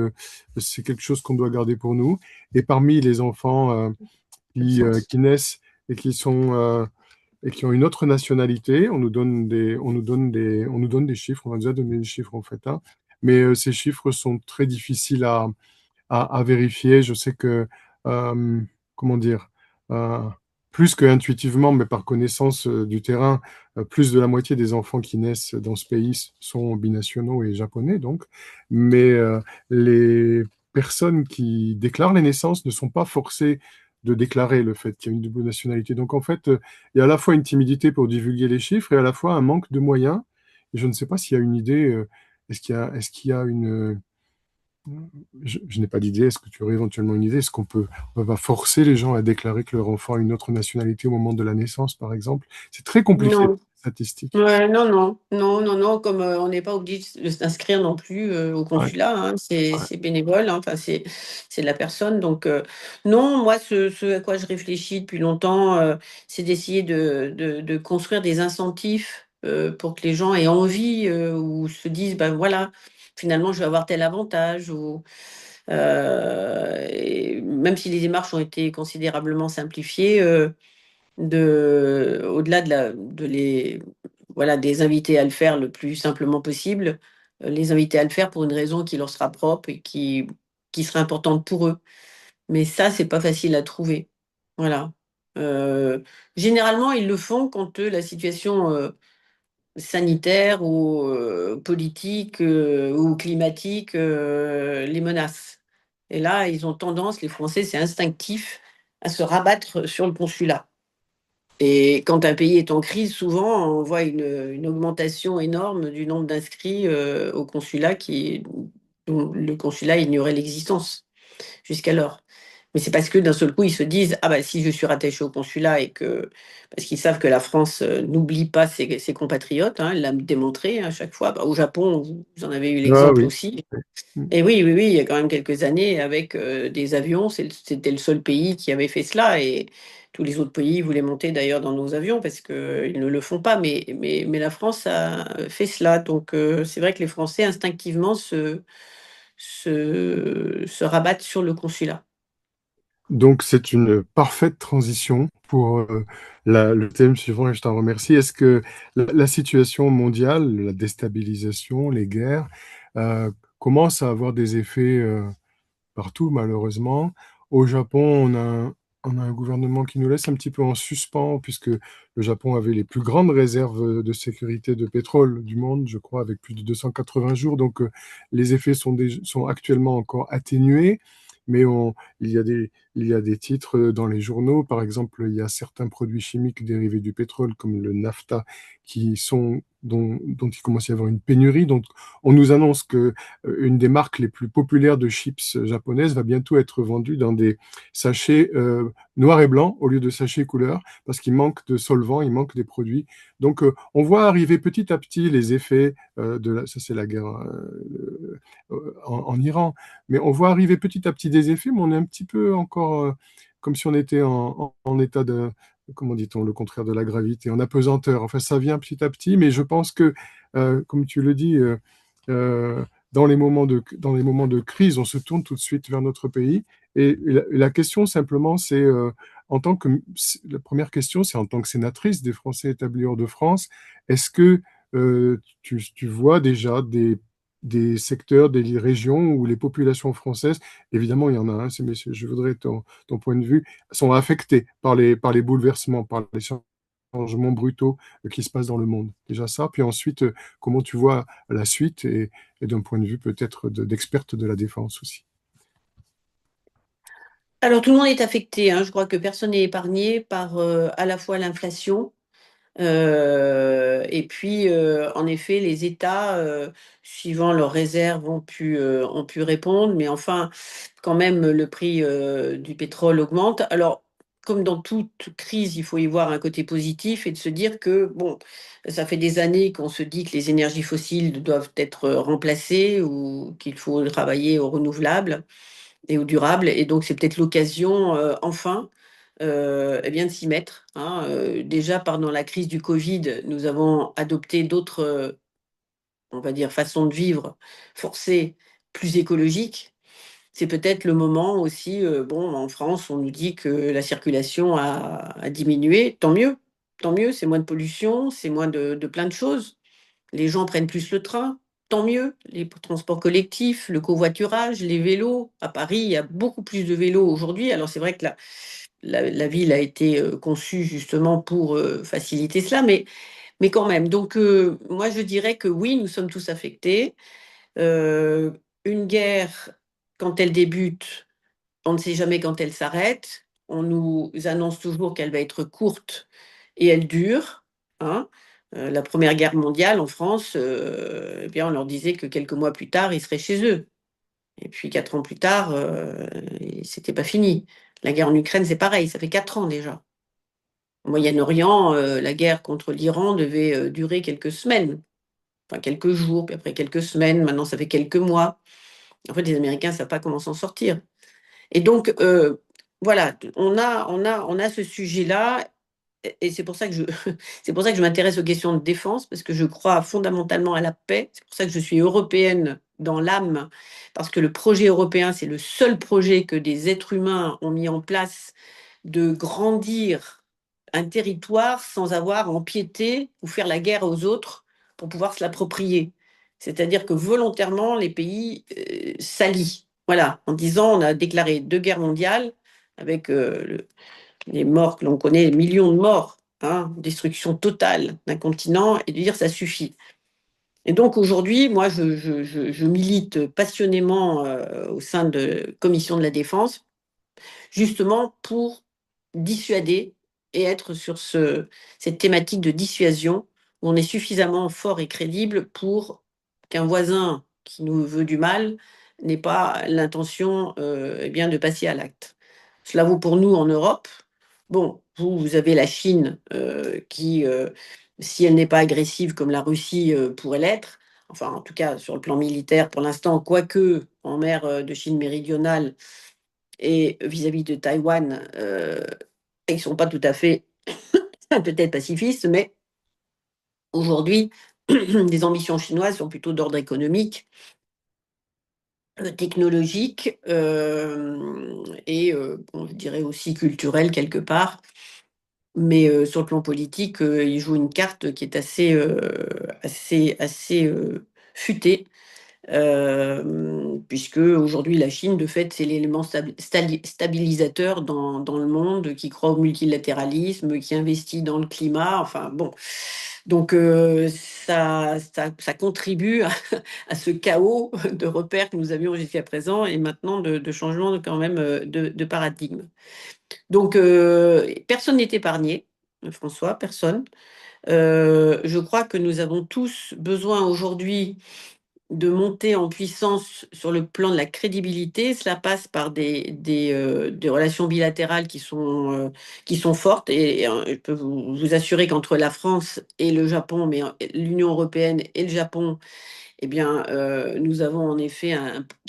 c'est quelque chose qu'on doit garder pour nous. Et parmi les enfants qui naissent et et qui ont une autre nationalité, on nous donne des chiffres, on a déjà donné des chiffres en fait, hein. Mais ces chiffres sont très difficiles à vérifier. Je sais que, euh, comment dire, euh, plus que intuitivement, mais par connaissance du terrain, plus de la moitié des enfants qui naissent dans ce pays sont binationaux et japonais, donc. Mais les personnes qui déclarent les naissances ne sont pas forcées de déclarer le fait qu'il y a une double nationalité. Donc en fait, il y a à la fois une timidité pour divulguer les chiffres et à la fois un manque de moyens. Et je ne sais pas s'il y a une idée, est-ce qu'il y a une je n'ai pas d'idée. Est-ce que tu aurais éventuellement une idée? Est-ce on va forcer les gens à déclarer que leur enfant a une autre nationalité au moment de la naissance, par exemple? C'est très compliqué, Non. les statistiques. Ouais, non, non, non, non, non, comme on n'est pas obligé de s'inscrire non plus au Ouais, consulat, hein, ouais. c'est bénévole, hein, enfin c'est de la personne. Donc non, moi ce à quoi je réfléchis depuis longtemps, c'est d'essayer de construire des incentives pour que les gens aient envie ou se disent, ben voilà, finalement je vais avoir tel avantage ou et même si les démarches ont été considérablement simplifiées. Au-delà de les, voilà, des invités à le faire le plus simplement possible, les inviter à le faire pour une raison qui leur sera propre et qui sera importante pour eux. Mais ça, c'est pas facile à trouver. Voilà. Euh, Généralement, ils le font quand la situation sanitaire ou politique ou climatique les menace. Et là, ils ont tendance, les Français, c'est instinctif, à se rabattre sur le consulat. Et quand un pays est en crise, souvent, on voit une augmentation énorme du nombre d'inscrits au consulat dont le consulat ignorait l'existence jusqu'alors. Mais c'est parce que d'un seul coup, ils se disent, ah bah si je suis rattaché au consulat parce qu'ils savent que la France n'oublie pas ses compatriotes, hein, elle l'a démontré à chaque fois. Bah, au Japon, vous en avez eu Ah l'exemple oui. aussi. Et oui, oui, oui, il y a quand même quelques années, avec des avions, c'était le seul pays qui avait fait cela. Et tous les autres pays voulaient monter d'ailleurs dans nos avions parce qu'ils ne le font pas. Mais la France a fait cela. Donc c'est vrai que les Français, instinctivement, se rabattent sur le consulat. Donc, c'est une parfaite transition pour le thème suivant, et je t'en remercie. Est-ce que la situation mondiale, la déstabilisation, les guerres, euh, commencent à avoir des effets partout, malheureusement? Au Japon, on a un gouvernement qui nous laisse un petit peu en suspens, puisque le Japon avait les plus grandes réserves de sécurité de pétrole du monde, je crois, avec plus de 280 jours. Donc, les effets sont actuellement encore atténués, mais il y a des titres dans les journaux. Par exemple, il y a certains produits chimiques dérivés du pétrole, comme le naphta, qui sont dont il commence à y avoir une pénurie. Donc, on nous annonce que une des marques les plus populaires de chips japonaises va bientôt être vendue dans des sachets noirs et blancs au lieu de sachets couleur, parce qu'il manque de solvants, il manque des produits. Donc, on voit arriver petit à petit les effets ça c'est la guerre en Iran, mais on voit arriver petit à petit des effets, mais on est un petit peu encore comme si on était en état de, comment dit-on, le contraire de la gravité, en apesanteur. Enfin, ça vient petit à petit, mais je pense que, comme tu le dis, euh, dans les moments de crise, on se tourne tout de suite vers notre pays. Et la question simplement, c'est la première question, c'est en tant que sénatrice des Français établis hors de France, est-ce que tu vois déjà des secteurs, des régions où les populations françaises, évidemment il y en a, hein, mais je voudrais ton point de vue, sont affectées par les bouleversements, par les changements brutaux qui se passent dans le monde. Déjà ça, puis ensuite, comment tu vois la suite et d'un point de vue peut-être d'experte de la défense aussi. Alors, tout le monde est affecté, hein. Je crois que personne n'est épargné par à la fois l'inflation, et puis, en effet, les États, suivant leurs réserves, ont pu répondre, mais enfin, quand même, le prix du pétrole augmente. Alors, comme dans toute crise, il faut y voir un côté positif et de se dire que, bon, ça fait des années qu'on se dit que les énergies fossiles doivent être remplacées ou qu'il faut travailler aux renouvelables et au durable. Et donc, c'est peut-être l'occasion, enfin, eh bien, de s'y mettre, hein. Déjà, pendant la crise du Covid, nous avons adopté d'autres, on va dire, façons de vivre forcées, plus écologiques. C'est peut-être le moment aussi, bon, en France, on nous dit que la circulation a diminué. Tant mieux, c'est moins de pollution, c'est moins de plein de choses. Les gens prennent plus le train, tant mieux. Les transports collectifs, le covoiturage, les vélos. À Paris, il y a beaucoup plus de vélos aujourd'hui. Alors c'est vrai que la ville a été conçue justement pour faciliter cela, mais quand même. Donc moi, je dirais que oui, nous sommes tous affectés. Euh, une guerre, quand elle débute, on ne sait jamais quand elle s'arrête. On nous annonce toujours qu'elle va être courte et elle dure, hein. La Première Guerre mondiale en France, eh bien, on leur disait que quelques mois plus tard, ils seraient chez eux. Et puis 4 ans plus tard, c'était pas fini. La guerre en Ukraine, c'est pareil, ça fait 4 ans déjà. Au Moyen-Orient, la guerre contre l'Iran devait durer quelques semaines, enfin quelques jours, puis après quelques semaines. Maintenant, ça fait quelques mois. En fait, les Américains ne savent pas comment s'en sortir. Et donc, voilà, on a ce sujet-là, et c'est pour ça que c'est pour ça que je m'intéresse aux questions de défense, parce que je crois fondamentalement à la paix. C'est pour ça que je suis européenne dans l'âme, parce que le projet européen, c'est le seul projet que des êtres humains ont mis en place de grandir un territoire sans avoir à empiéter ou faire la guerre aux autres pour pouvoir se l'approprier. C'est-à-dire que volontairement, les pays s'allient. Voilà, en disant on a déclaré 2 guerres mondiales avec les morts que l'on connaît, les millions de morts, hein, destruction totale d'un continent, et de dire ça suffit. Et donc aujourd'hui, moi, je milite passionnément au sein de la Commission de la Défense, justement pour dissuader et être sur cette thématique de dissuasion où on est suffisamment fort et crédible pour qu'un voisin qui nous veut du mal n'ait pas l'intention eh bien, de passer à l'acte. Cela vaut pour nous en Europe. Bon, vous avez la Chine qui, si elle n'est pas agressive comme la Russie pourrait l'être, enfin en tout cas sur le plan militaire pour l'instant, quoique en mer de Chine méridionale, et vis-à-vis de Taïwan, ils ne sont pas tout à fait peut-être pacifistes, mais aujourd'hui, les ambitions chinoises sont plutôt d'ordre économique, technologique et bon, je dirais aussi culturel quelque part. Mais sur le plan politique, ils jouent une carte qui est assez futée. Puisque aujourd'hui la Chine, de fait, c'est l'élément stabilisateur dans le monde, qui croit au multilatéralisme, qui investit dans le climat, enfin bon. Donc ça contribue à ce chaos de repères que nous avions jusqu'à présent et maintenant de changement quand même de paradigme. Donc personne n'est épargné, François, personne. Je crois que nous avons tous besoin aujourd'hui de monter en puissance sur le plan de la crédibilité. Cela passe par des relations bilatérales qui sont fortes. Et je peux vous assurer qu'entre la France et le Japon, mais l'Union européenne et le Japon, eh bien, nous avons en effet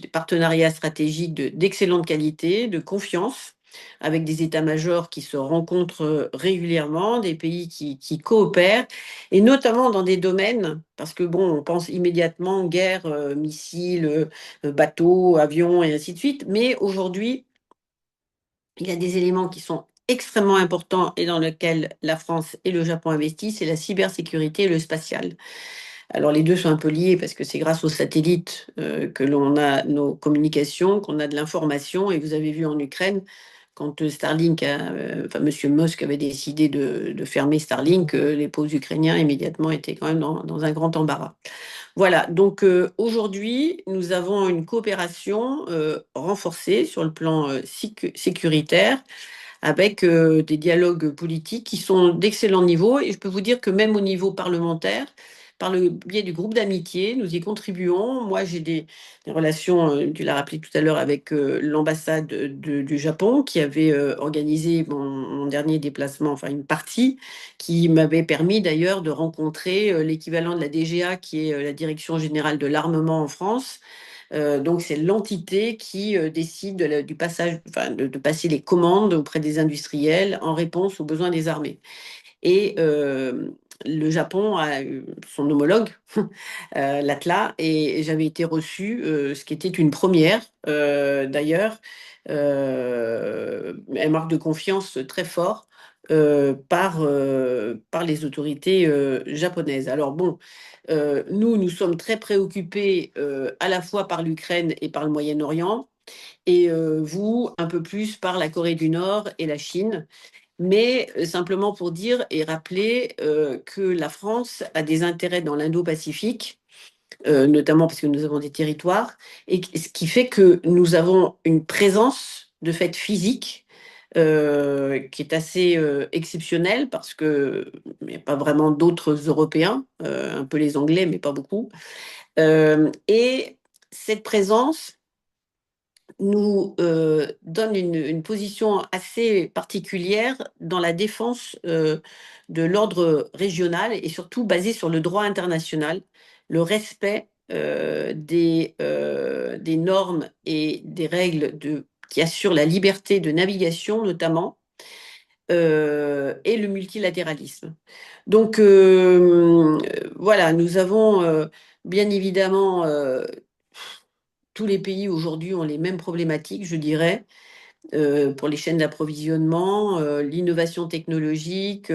des partenariats stratégiques d'excellente qualité, de confiance, avec des états-majors qui se rencontrent régulièrement, des pays qui coopèrent, et notamment dans des domaines, parce que bon, on pense immédiatement guerre, missiles, bateaux, avions, et ainsi de suite, mais aujourd'hui, il y a des éléments qui sont extrêmement importants et dans lesquels la France et le Japon investissent, c'est la cybersécurité et le spatial. Alors les deux sont un peu liés parce que c'est grâce aux satellites que l'on a nos communications, qu'on a de l'information. Et vous avez vu en Ukraine, quand Starlink, enfin Monsieur Musk avait décidé de fermer Starlink, les pauvres Ukrainiens immédiatement étaient quand même dans un grand embarras. Voilà, donc aujourd'hui, nous avons une coopération renforcée sur le plan sécuritaire avec des dialogues politiques qui sont d'excellent niveau. Et je peux vous dire que même au niveau parlementaire, par le biais du groupe d'amitié, nous y contribuons. Moi, j'ai des relations, tu l'as rappelé tout à l'heure, avec l'ambassade du Japon qui avait organisé mon dernier déplacement, enfin une partie, qui m'avait permis d'ailleurs de rencontrer l'équivalent de la DGA, qui est la Direction générale de l'armement en France. Donc, c'est l'entité qui décide du passage, enfin, de passer les commandes auprès des industriels en réponse aux besoins des armées. Et le Japon a eu son homologue, l'ATLA, et j'avais été reçue, ce qui était une première d'ailleurs, un marque de confiance très fort par les autorités japonaises. Alors bon, nous sommes très préoccupés à la fois par l'Ukraine et par le Moyen-Orient, et vous, un peu plus par la Corée du Nord et la Chine. Mais simplement pour dire et rappeler que la France a des intérêts dans l'Indo-Pacifique, notamment parce que nous avons des territoires, et ce qui fait que nous avons une présence de fait physique qui est assez exceptionnelle parce que il n'y a pas vraiment d'autres Européens, un peu les Anglais, mais pas beaucoup. Et cette présence nous donne une position assez particulière dans la défense de l'ordre régional et surtout basée sur le droit international, le respect des normes et des règles qui assurent la liberté de navigation notamment, et le multilatéralisme. Donc voilà, nous avons bien évidemment tous les pays aujourd'hui ont les mêmes problématiques, je dirais, pour les chaînes d'approvisionnement, l'innovation technologique,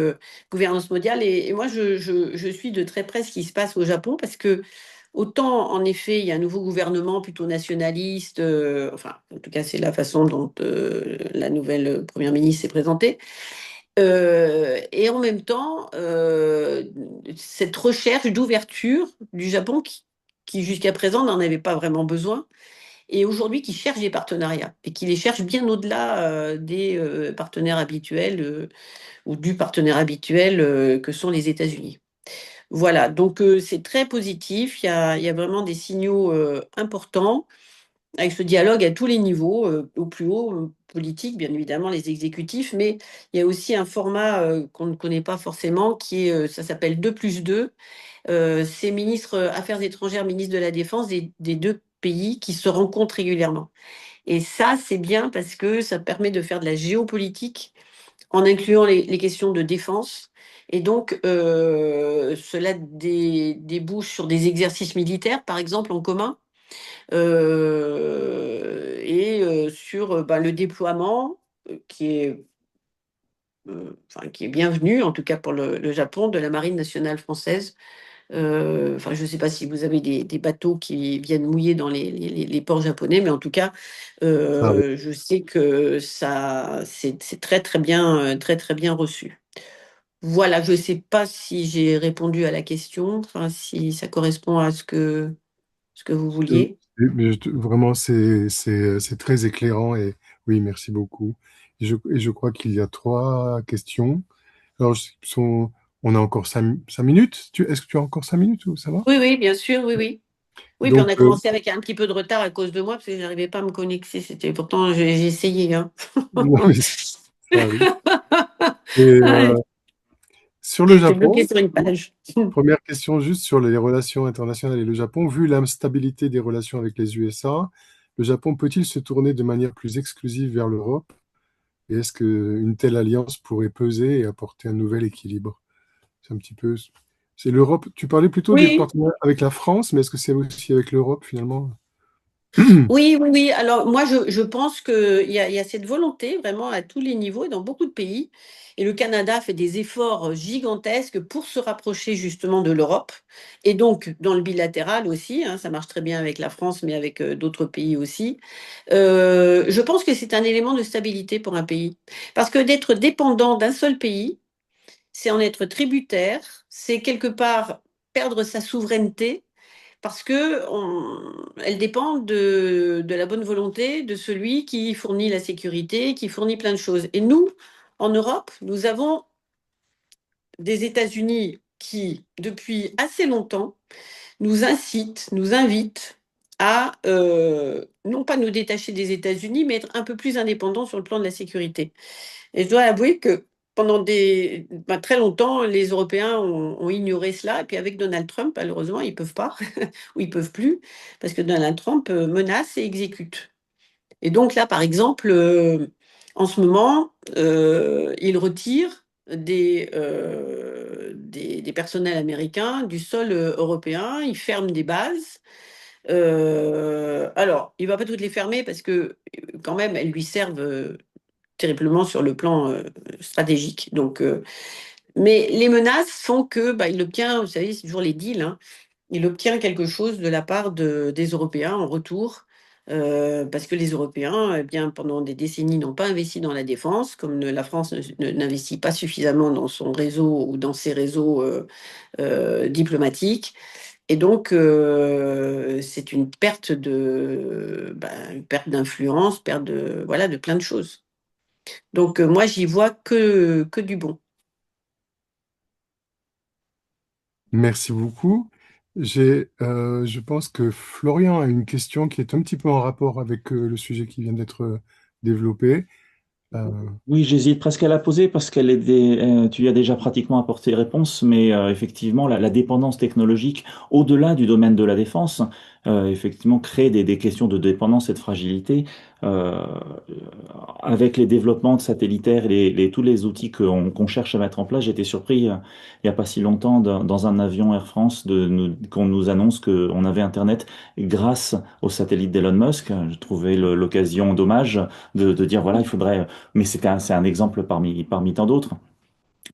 gouvernance mondiale. Et moi, je suis de très près ce qui se passe au Japon parce que autant, en effet, il y a un nouveau gouvernement plutôt nationaliste, enfin, en tout cas, c'est la façon dont la nouvelle première ministre s'est présentée. Et en même temps, cette recherche d'ouverture du Japon qui jusqu'à présent n'en avait pas vraiment besoin, et aujourd'hui qui cherche des partenariats et qui les cherche bien au-delà des partenaires habituels ou du partenaire habituel que sont les États-Unis. Voilà, donc c'est très positif, il y a vraiment des signaux importants avec ce dialogue à tous les niveaux, au plus haut, politique, bien évidemment, les exécutifs, mais il y a aussi un format qu'on ne connaît pas forcément, ça s'appelle 2+2. C'est ministres Affaires étrangères, ministre de la Défense des deux pays qui se rencontrent régulièrement. Et ça, c'est bien parce que ça permet de faire de la géopolitique en incluant les questions de défense. Et donc, cela débouche sur des exercices militaires, par exemple, en commun, et sur le déploiement qui est bienvenu, en tout cas pour le Japon, de la Marine nationale française. Enfin, je ne sais pas si vous avez des bateaux qui viennent mouiller dans les ports japonais, mais en tout cas, Ah oui. je sais que ça, c'est très très bien, très très bien reçu. Voilà, je ne sais pas si j'ai répondu à la question, enfin, si ça correspond à ce que vous vouliez. Mais vraiment, c'est très éclairant et oui, merci beaucoup. Et je crois qu'il y a trois questions. Alors, On a encore 5 minutes. Est-ce que tu as encore 5 minutes ou ça va? Oui, oui, bien sûr, oui, oui. Oui, puis on Donc, a commencé avec un petit peu de retard à cause de moi, parce que je n'arrivais pas à me connecter. Pourtant, j'ai essayé, hein. non, mais ça arrive. Et Ouais, sur le j'étais bloquée Japon, sur une page. première question juste sur les relations internationales et le Japon. Vu l'instabilité des relations avec les USA, le Japon peut-il se tourner de manière plus exclusive vers l'Europe? Et est-ce qu'une telle alliance pourrait peser et apporter un nouvel équilibre? C'est un petit peu. C'est l'Europe. Tu parlais plutôt des Oui, partenariats avec la France, mais est-ce que c'est aussi avec l'Europe finalement? oui, oui, oui. Alors moi, je pense qu'il y a cette volonté vraiment à tous les niveaux et dans beaucoup de pays. Et le Canada fait des efforts gigantesques pour se rapprocher justement de l'Europe. Et donc, dans le bilatéral aussi, hein, ça marche très bien avec la France, mais avec d'autres pays aussi. Je pense que c'est un élément de stabilité pour un pays. Parce que d'être dépendant d'un seul pays, c'est en être tributaire, c'est quelque part perdre sa souveraineté parce que elle dépend de la bonne volonté de celui qui fournit la sécurité, qui fournit plein de choses. Et nous, en Europe, nous avons des États-Unis qui, depuis assez longtemps, nous incitent, nous invitent à non pas nous détacher des États-Unis, mais être un peu plus indépendants sur le plan de la sécurité. Et je dois avouer que pendant très longtemps, les Européens ont ignoré cela. Et puis avec Donald Trump, malheureusement, ils ne peuvent pas, ou ils ne peuvent plus, parce que Donald Trump menace et exécute. Et donc là, par exemple, en ce moment, il retire des personnels américains du sol européen, il ferme des bases. Alors, il ne va pas toutes les fermer parce que quand même, elles lui servent terriblement sur le plan stratégique. Donc, mais les menaces font que bah, il obtient, vous savez, c'est toujours les deals, hein, il obtient quelque chose de la part des Européens en retour. Parce que les Européens, eh bien, pendant des décennies, n'ont pas investi dans la défense, comme la France n'investit pas suffisamment dans son réseau ou dans ses réseaux diplomatiques. Et donc, c'est une perte d'influence, perte de, voilà, de plein de choses. Donc, moi, j'y vois que du bon. Merci beaucoup. Je pense que Florian a une question qui est un petit peu en rapport avec le sujet qui vient d'être développé. Euh, Oui, j'hésite presque à la poser parce tu y as déjà pratiquement apporté réponse, mais effectivement, la dépendance technologique, au-delà du domaine de la défense, effectivement, crée des questions de dépendance et de fragilité. Euh, Avec les développements de satellitaires et tous les outils qu'on cherche à mettre en place, j'étais surpris, il n'y a pas si longtemps, dans un avion Air France, qu'on nous annonce qu'on avait Internet grâce au satellite d'Elon Musk. Je trouvais l'occasion dommage de dire, voilà, il faudrait, mais c'est un exemple parmi tant d'autres.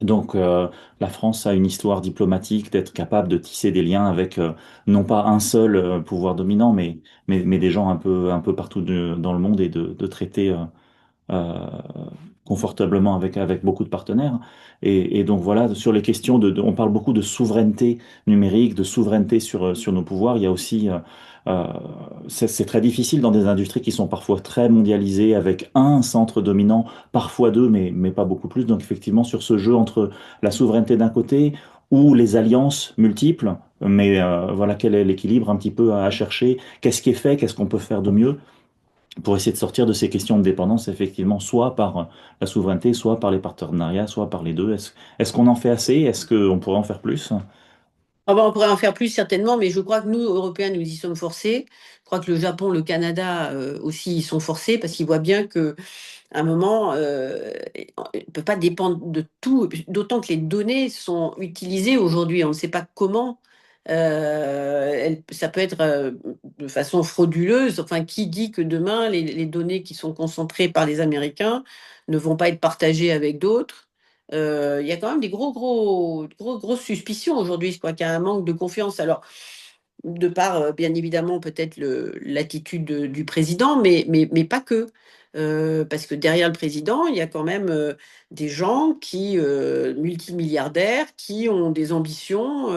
Donc, la France a une histoire diplomatique d'être capable de tisser des liens avec non pas un seul pouvoir dominant, mais des gens un peu partout dans le monde et de traiter euh, confortablement avec beaucoup de partenaires. Et donc voilà, sur les questions on parle beaucoup de souveraineté numérique, de souveraineté sur nos pouvoirs. Il y a aussi, euh, c'est très difficile dans des industries qui sont parfois très mondialisées, avec un centre dominant, parfois deux, mais pas beaucoup plus. Donc effectivement, sur ce jeu entre la souveraineté d'un côté ou les alliances multiples, mais voilà, quel est l'équilibre un petit peu à chercher? Qu'est-ce qui est fait? Qu'est-ce qu'on peut faire de mieux? Pour essayer de sortir de ces questions de dépendance, effectivement, soit par la souveraineté, soit par les partenariats, soit par les deux. Est-ce qu'on en fait assez? Est-ce qu'on pourrait en faire plus? Ah ben, on pourrait en faire plus certainement, mais je crois que nous, Européens, nous y sommes forcés. Je crois que le Japon, le Canada aussi, y sont forcés parce qu'ils voient bien que à un moment, on ne peut pas dépendre de tout, d'autant que les données sont utilisées aujourd'hui. On ne sait pas comment. Ça peut être de façon frauduleuse. Enfin, qui dit que demain, les données qui sont concentrées par les Américains ne vont pas être partagées avec d'autres? Il y a quand même des grosses suspicions aujourd'hui. Je crois qu'il y a un manque de confiance. Alors, de par, bien évidemment, peut-être l'attitude du président, mais pas que. Parce que derrière le président, il y a quand même des gens multimilliardaires, qui ont des ambitions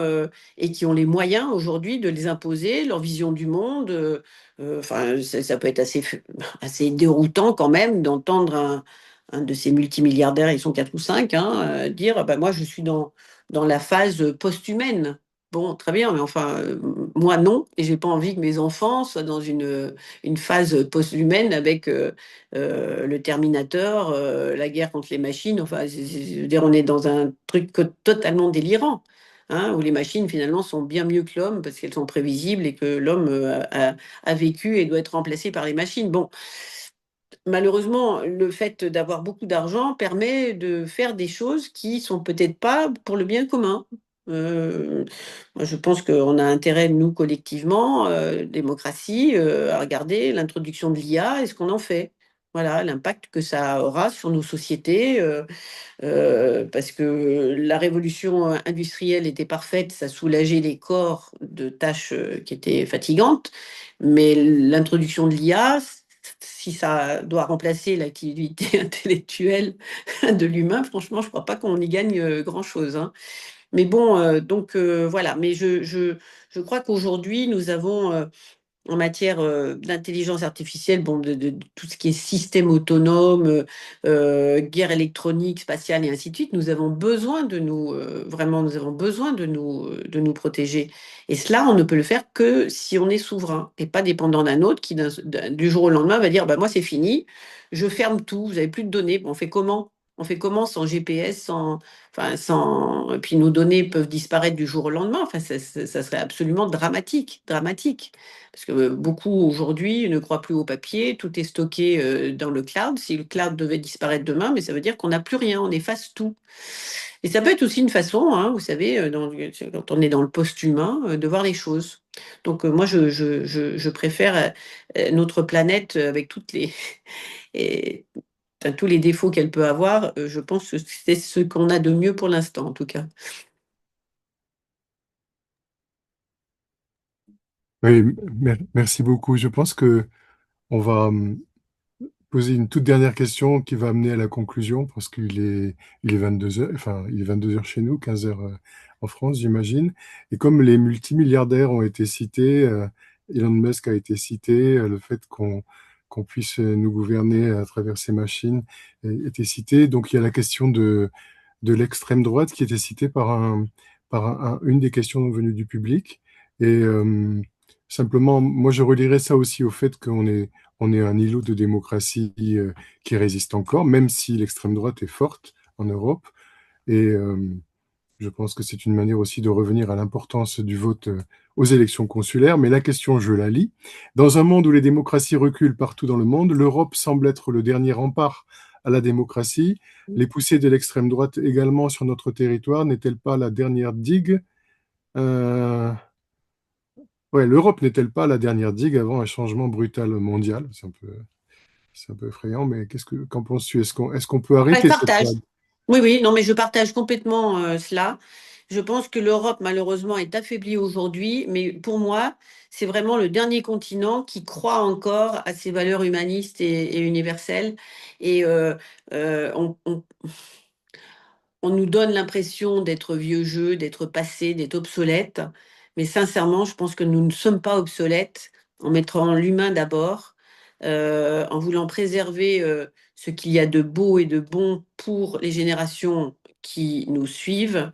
et qui ont les moyens aujourd'hui de les imposer, leur vision du monde. Enfin, ça peut être assez déroutant quand même d'entendre un de ces multimilliardaires, ils sont quatre ou cinq, hein, dire, ah ben moi je suis dans la phase post-humaine. Bon, très bien, mais enfin, moi non, et j'ai pas envie que mes enfants soient dans une phase post-humaine avec le Terminateur, la guerre contre les machines. Enfin, je veux dire, on est dans un truc totalement délirant, hein, où les machines finalement sont bien mieux que l'homme parce qu'elles sont prévisibles et que l'homme a vécu et doit être remplacé par les machines. Bon, malheureusement, le fait d'avoir beaucoup d'argent permet de faire des choses qui sont peut-être pas pour le bien commun. Moi, je pense qu'on a intérêt, nous, collectivement, démocratie, à regarder l'introduction de l'IA et ce qu'on en fait. Voilà, l'impact que ça aura sur nos sociétés, parce que la révolution industrielle était parfaite, ça soulageait les corps de tâches qui étaient fatigantes, mais l'introduction de l'IA, si ça doit remplacer l'activité intellectuelle de l'humain, franchement, je ne crois pas qu'on y gagne grand-chose, hein. Mais bon, donc voilà. Mais je crois qu'aujourd'hui, nous avons en matière d'intelligence artificielle, bon, de tout ce qui est système autonome, guerre électronique, spatiale et ainsi de suite, nous avons besoin de nous, vraiment, nous avons besoin de nous protéger. Et cela, on ne peut le faire que si on est souverain et pas dépendant d'un autre qui, du jour au lendemain, va dire, bah, moi, c'est fini, je ferme tout, vous n'avez plus de données. Bon, on fait comment? On fait comment sans GPS, enfin, et puis nos données peuvent disparaître du jour au lendemain. Enfin, ça serait absolument dramatique, dramatique. Parce que beaucoup aujourd'hui ne croient plus au papier, tout est stocké dans le cloud. Si le cloud devait disparaître demain, mais ça veut dire qu'on n'a plus rien, on efface tout. Et ça peut être aussi une façon, hein, vous savez, quand on est dans le post-humain, de voir les choses. Donc moi, je préfère notre planète avec toutes les, et, enfin, tous les défauts qu'elle peut avoir. Je pense que c'est ce qu'on a de mieux pour l'instant, en tout cas. Oui, merci beaucoup. Je pense que on va poser une toute dernière question qui va amener à la conclusion parce il est 22 heures, enfin, il est 22 heures chez nous, 15 heures en France, j'imagine. Et comme les multimilliardaires ont été cités, Elon Musk a été cité, le fait qu'on puisse nous gouverner à travers ces machines était cité. Donc il y a la question de l'extrême droite qui était citée une des questions venues du public. Et simplement, moi, je relierais ça aussi au fait on est un îlot de démocratie qui résiste encore, même si l'extrême droite est forte en Europe. Et je pense que c'est une manière aussi de revenir à l'importance du vote aux élections consulaires. Mais la question, je la lis. Dans un monde où les démocraties reculent partout dans le monde, l'Europe semble être le dernier rempart à la démocratie. Les poussées de l'extrême droite également sur notre territoire n'est-elle pas la dernière digue Ouais, l'Europe n'est-elle pas la dernière digue avant un changement brutal mondial? C'est un peu effrayant, mais qu'en penses-tu? Est-ce qu'on peut Je arrêter cette partage. vague? Oui, oui, non, mais je partage complètement cela. Je pense que l'Europe, malheureusement, est affaiblie aujourd'hui, mais pour moi, c'est vraiment le dernier continent qui croit encore à ses valeurs humanistes et universelles. Et on nous donne l'impression d'être vieux jeu, d'être passé, d'être obsolète. Mais sincèrement, je pense que nous ne sommes pas obsolètes en mettant l'humain d'abord, en voulant préserver ce qu'il y a de beau et de bon pour les générations qui nous suivent,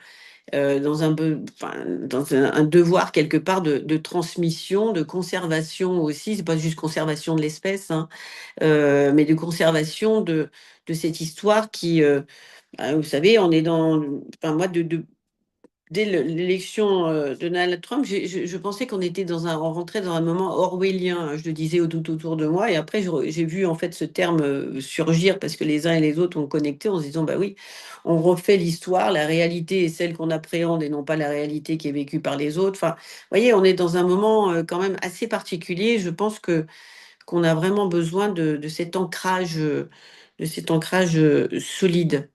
dans un devoir quelque part de transmission, de conservation aussi. C'est pas juste conservation de l'espèce, hein, mais de conservation de cette histoire qui, vous savez, on est dans. Enfin, moi, dès l'élection de Donald Trump, je pensais qu'on était on rentrait dans un moment orwellien, hein. Je le disais tout autour de moi, et après j'ai vu en fait ce terme surgir parce que les uns et les autres ont connecté en se disant bah oui, on refait l'histoire, la réalité est celle qu'on appréhende et non pas la réalité qui est vécue par les autres. Enfin, vous voyez, on est dans un moment quand même assez particulier. Je pense que qu'on a vraiment besoin de cet ancrage solide.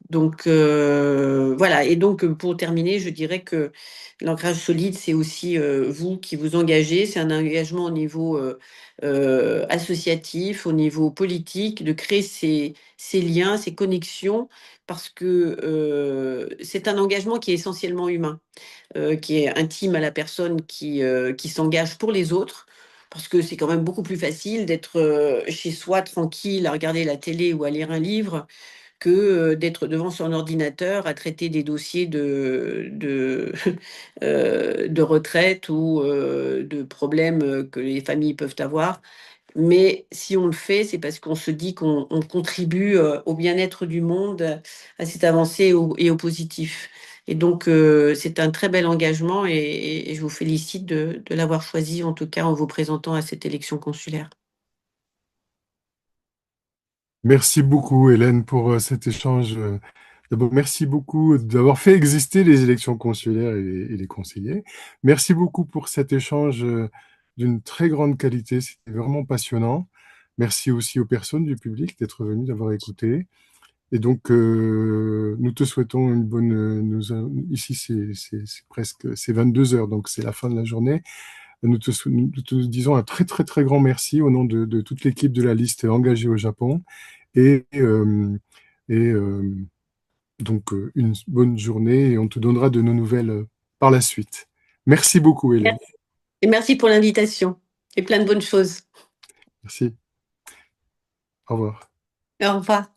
Donc voilà, et donc pour terminer, je dirais que l'ancrage solide, c'est aussi vous qui vous engagez, c'est un engagement au niveau associatif, au niveau politique, de créer ces liens, ces connexions, parce que c'est un engagement qui est essentiellement humain, qui est intime à la personne qui s'engage pour les autres. Parce que c'est quand même beaucoup plus facile d'être chez soi tranquille à regarder la télé ou à lire un livre que d'être devant son ordinateur à traiter des dossiers de retraite ou de problèmes que les familles peuvent avoir. Mais si on le fait, c'est parce qu'on se dit qu'on contribue au bien-être du monde, à cette avancée et au positif. Et donc, c'est un très bel engagement et je vous félicite de l'avoir choisi, en tout cas en vous présentant à cette élection consulaire. Merci beaucoup, Hélène, pour cet échange. D'abord, merci beaucoup d'avoir fait exister les élections consulaires et les conseillers. Merci beaucoup pour cet échange d'une très grande qualité. C'était vraiment passionnant. Merci aussi aux personnes du public d'être venues, d'avoir écouté. Et donc, nous te souhaitons une bonne... ici, c'est presque... C'est 22 heures, donc c'est la fin de la journée. Nous te disons un très, très, très grand merci au nom de toute l'équipe de la liste engagée au Japon. Et, euh, et donc, une bonne journée et on te donnera de nos nouvelles par la suite. Merci beaucoup, Hélène. Merci. Et merci pour l'invitation et plein de bonnes choses. Merci. Au revoir. Au revoir.